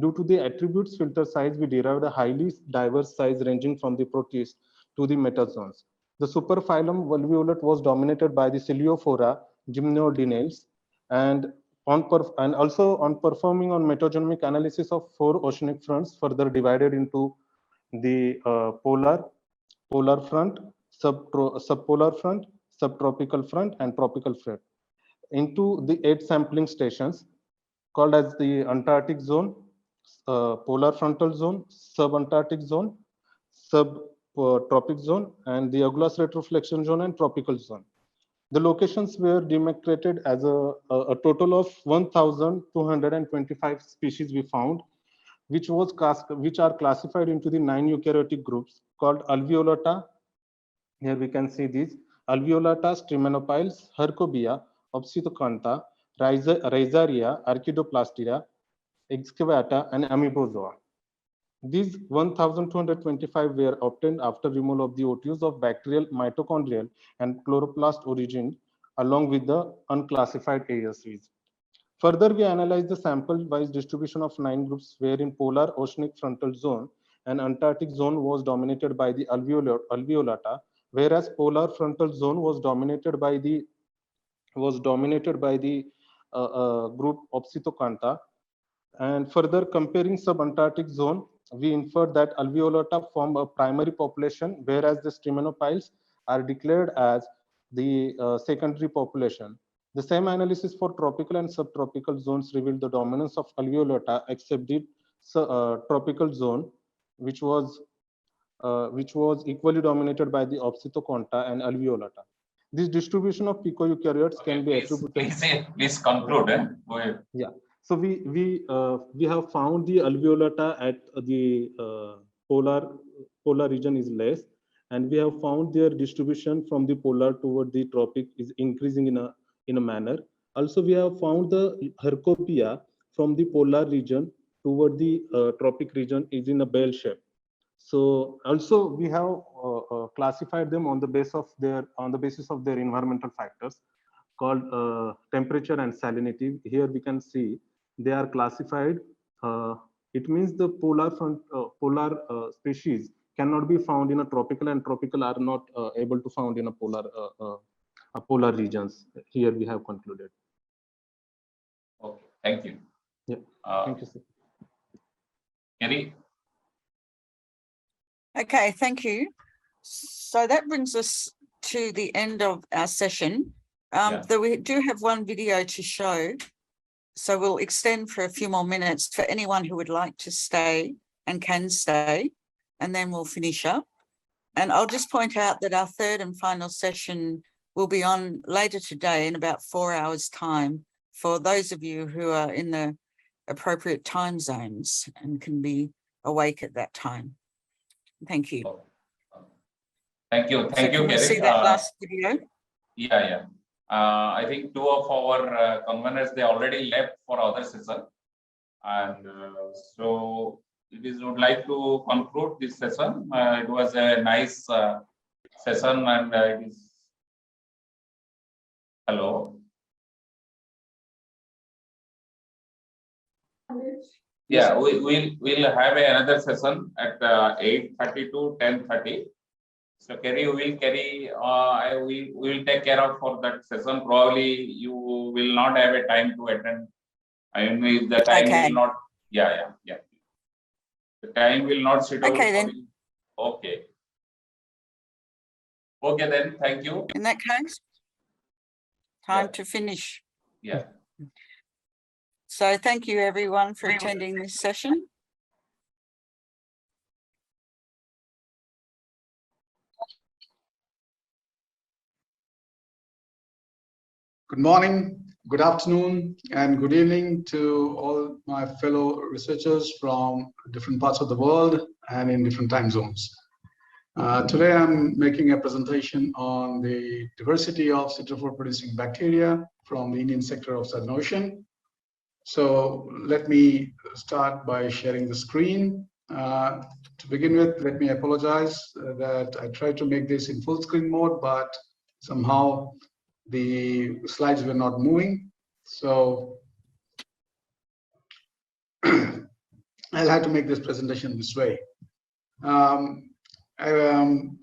Due to the attributes filter size, we derived a highly diverse size ranging from the Proteus to the metazoans. The superphylum volvulate was dominated by the Celiophora gymnodenales, and also on performing on metagenomic analysis of 4 oceanic fronts, further divided into the polar front, subpolar front, subtropical front, and tropical front into the 8 sampling stations called as the Antarctic zone, polar frontal zone, subantarctic zone, subtropic zone, and the Douglas retroflexion zone and tropical zone. The locations were demarcated as a total of 1,225 species we found, which are classified into the 9 eukaryotic groups called alveolata. Here we can see these alveolata, Strimenopiles, Hercobia, Opsithoconta, Rhizaria, Archaeoplastia, Excavata, and Amoebozoa. These 1,225 were obtained after removal of the OTUs of bacterial, mitochondrial, and chloroplast origin, along with the unclassified ASVs. Further, we analyzed the sample-wise distribution of 9 groups, wherein polar oceanic frontal zone and Antarctic zone was dominated by the alveolata, whereas polar frontal zone was dominated by the group Opsithoconta. And further, comparing subantarctic zone, we inferred that alveolata form a primary population, whereas the Strimenopiles are declared as the secondary population. The same analysis for tropical and subtropical zones revealed the dominance of alveolata, except the tropical zone, which was equally dominated by the Opsithoconta and alveolata. This distribution of pico-eukaryotes can be attributed. Please conclude. Go ahead. Yeah. So we have found the alveolata at the polar region is less, and we have found their distribution from the polar toward the tropic is increasing in a manner. Also, we have found the Hercopia from the polar region toward the tropic region is in a bell shape. So also we have classified them on the basis of their environmental factors called temperature and salinity. Here we can see they are classified. It means the polar species cannot be found in a tropical, and tropical are not able to found in a polar regions. Here we have concluded. Okay, thank you. Yeah, thank you, sir. Kerrie? Okay, thank you. So that brings us to the end of our session. Yeah. Though we do have one video to show. So we'll extend for a few more minutes for anyone who would like to stay and can stay, and then we'll finish up. And I'll just point out that our third and final session will be on later today in about 4 hours' time for those of you who are in the appropriate time zones and can be awake at that time. Thank you. Thank you. So Thank you, can we see Kerrie. that last video? Yeah. I think 2 of our conveners, they already left for other session. And so would like to conclude this session. It was a nice session, and it is. Hello. Yeah, we'll have another session at 8:30 to 10:30. So Kerrie, we will take care of for that session. Probably you will not have a time to attend. I mean, the time will not. Yeah. The time will not sit out. Okay, then. Okay. Okay, then. Thank you. In that case, time to finish. Yeah. So thank you everyone for attending this session. Good morning, good afternoon, and good evening to all my fellow researchers from different parts of the world and in different time zones. Today I'm making a presentation on the diversity of siderophore producing bacteria from the Indian sector of Southern Ocean. So let me start by sharing the screen. To begin with, let me apologize that I tried to make this in full screen mode, but somehow the slides were not moving. So I'll have to make this presentation this way.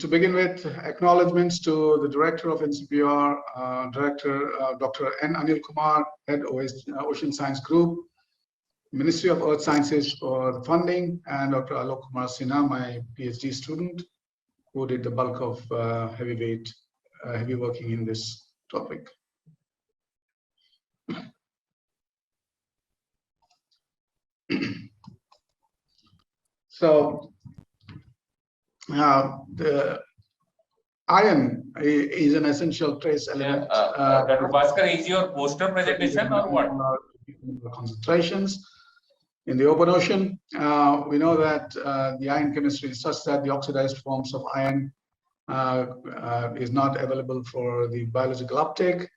To begin with, acknowledgements to the Director of NCPR, Dr. Anil Kumar, Head Ocean Science Group, Ministry of Earth Sciences for the funding, and Dr. Alok Kumar Sinha, my PhD student, who did the bulk of heavy working in this topic. So the iron is an essential trace element. Dr. Bhaskar, is your poster presentation or what? Concentrations in the open ocean. We know that the iron chemistry is such that the oxidized forms of iron is not available for the biological uptake,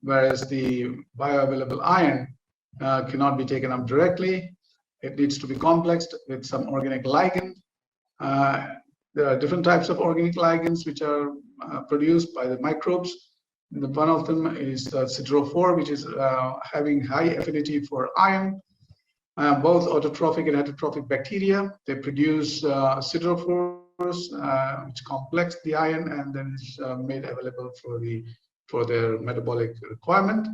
whereas the bioavailable iron cannot be taken up directly. It needs to be complexed with some organic ligand. There are different types of organic ligands which are produced by the microbes. One of them is siderophore, which is having high affinity for iron. Both autotrophic and heterotrophic bacteria, they produce siderophores, which complex the iron and then is made available for their metabolic requirement.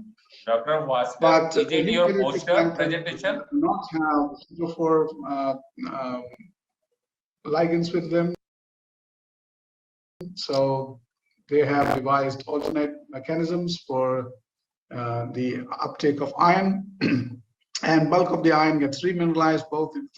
Dr. Bhaskar, is it your poster presentation? Do not have siderophore ligands with them. So they have devised alternate mechanisms for the uptake of iron, and bulk of the iron gets remineralized both in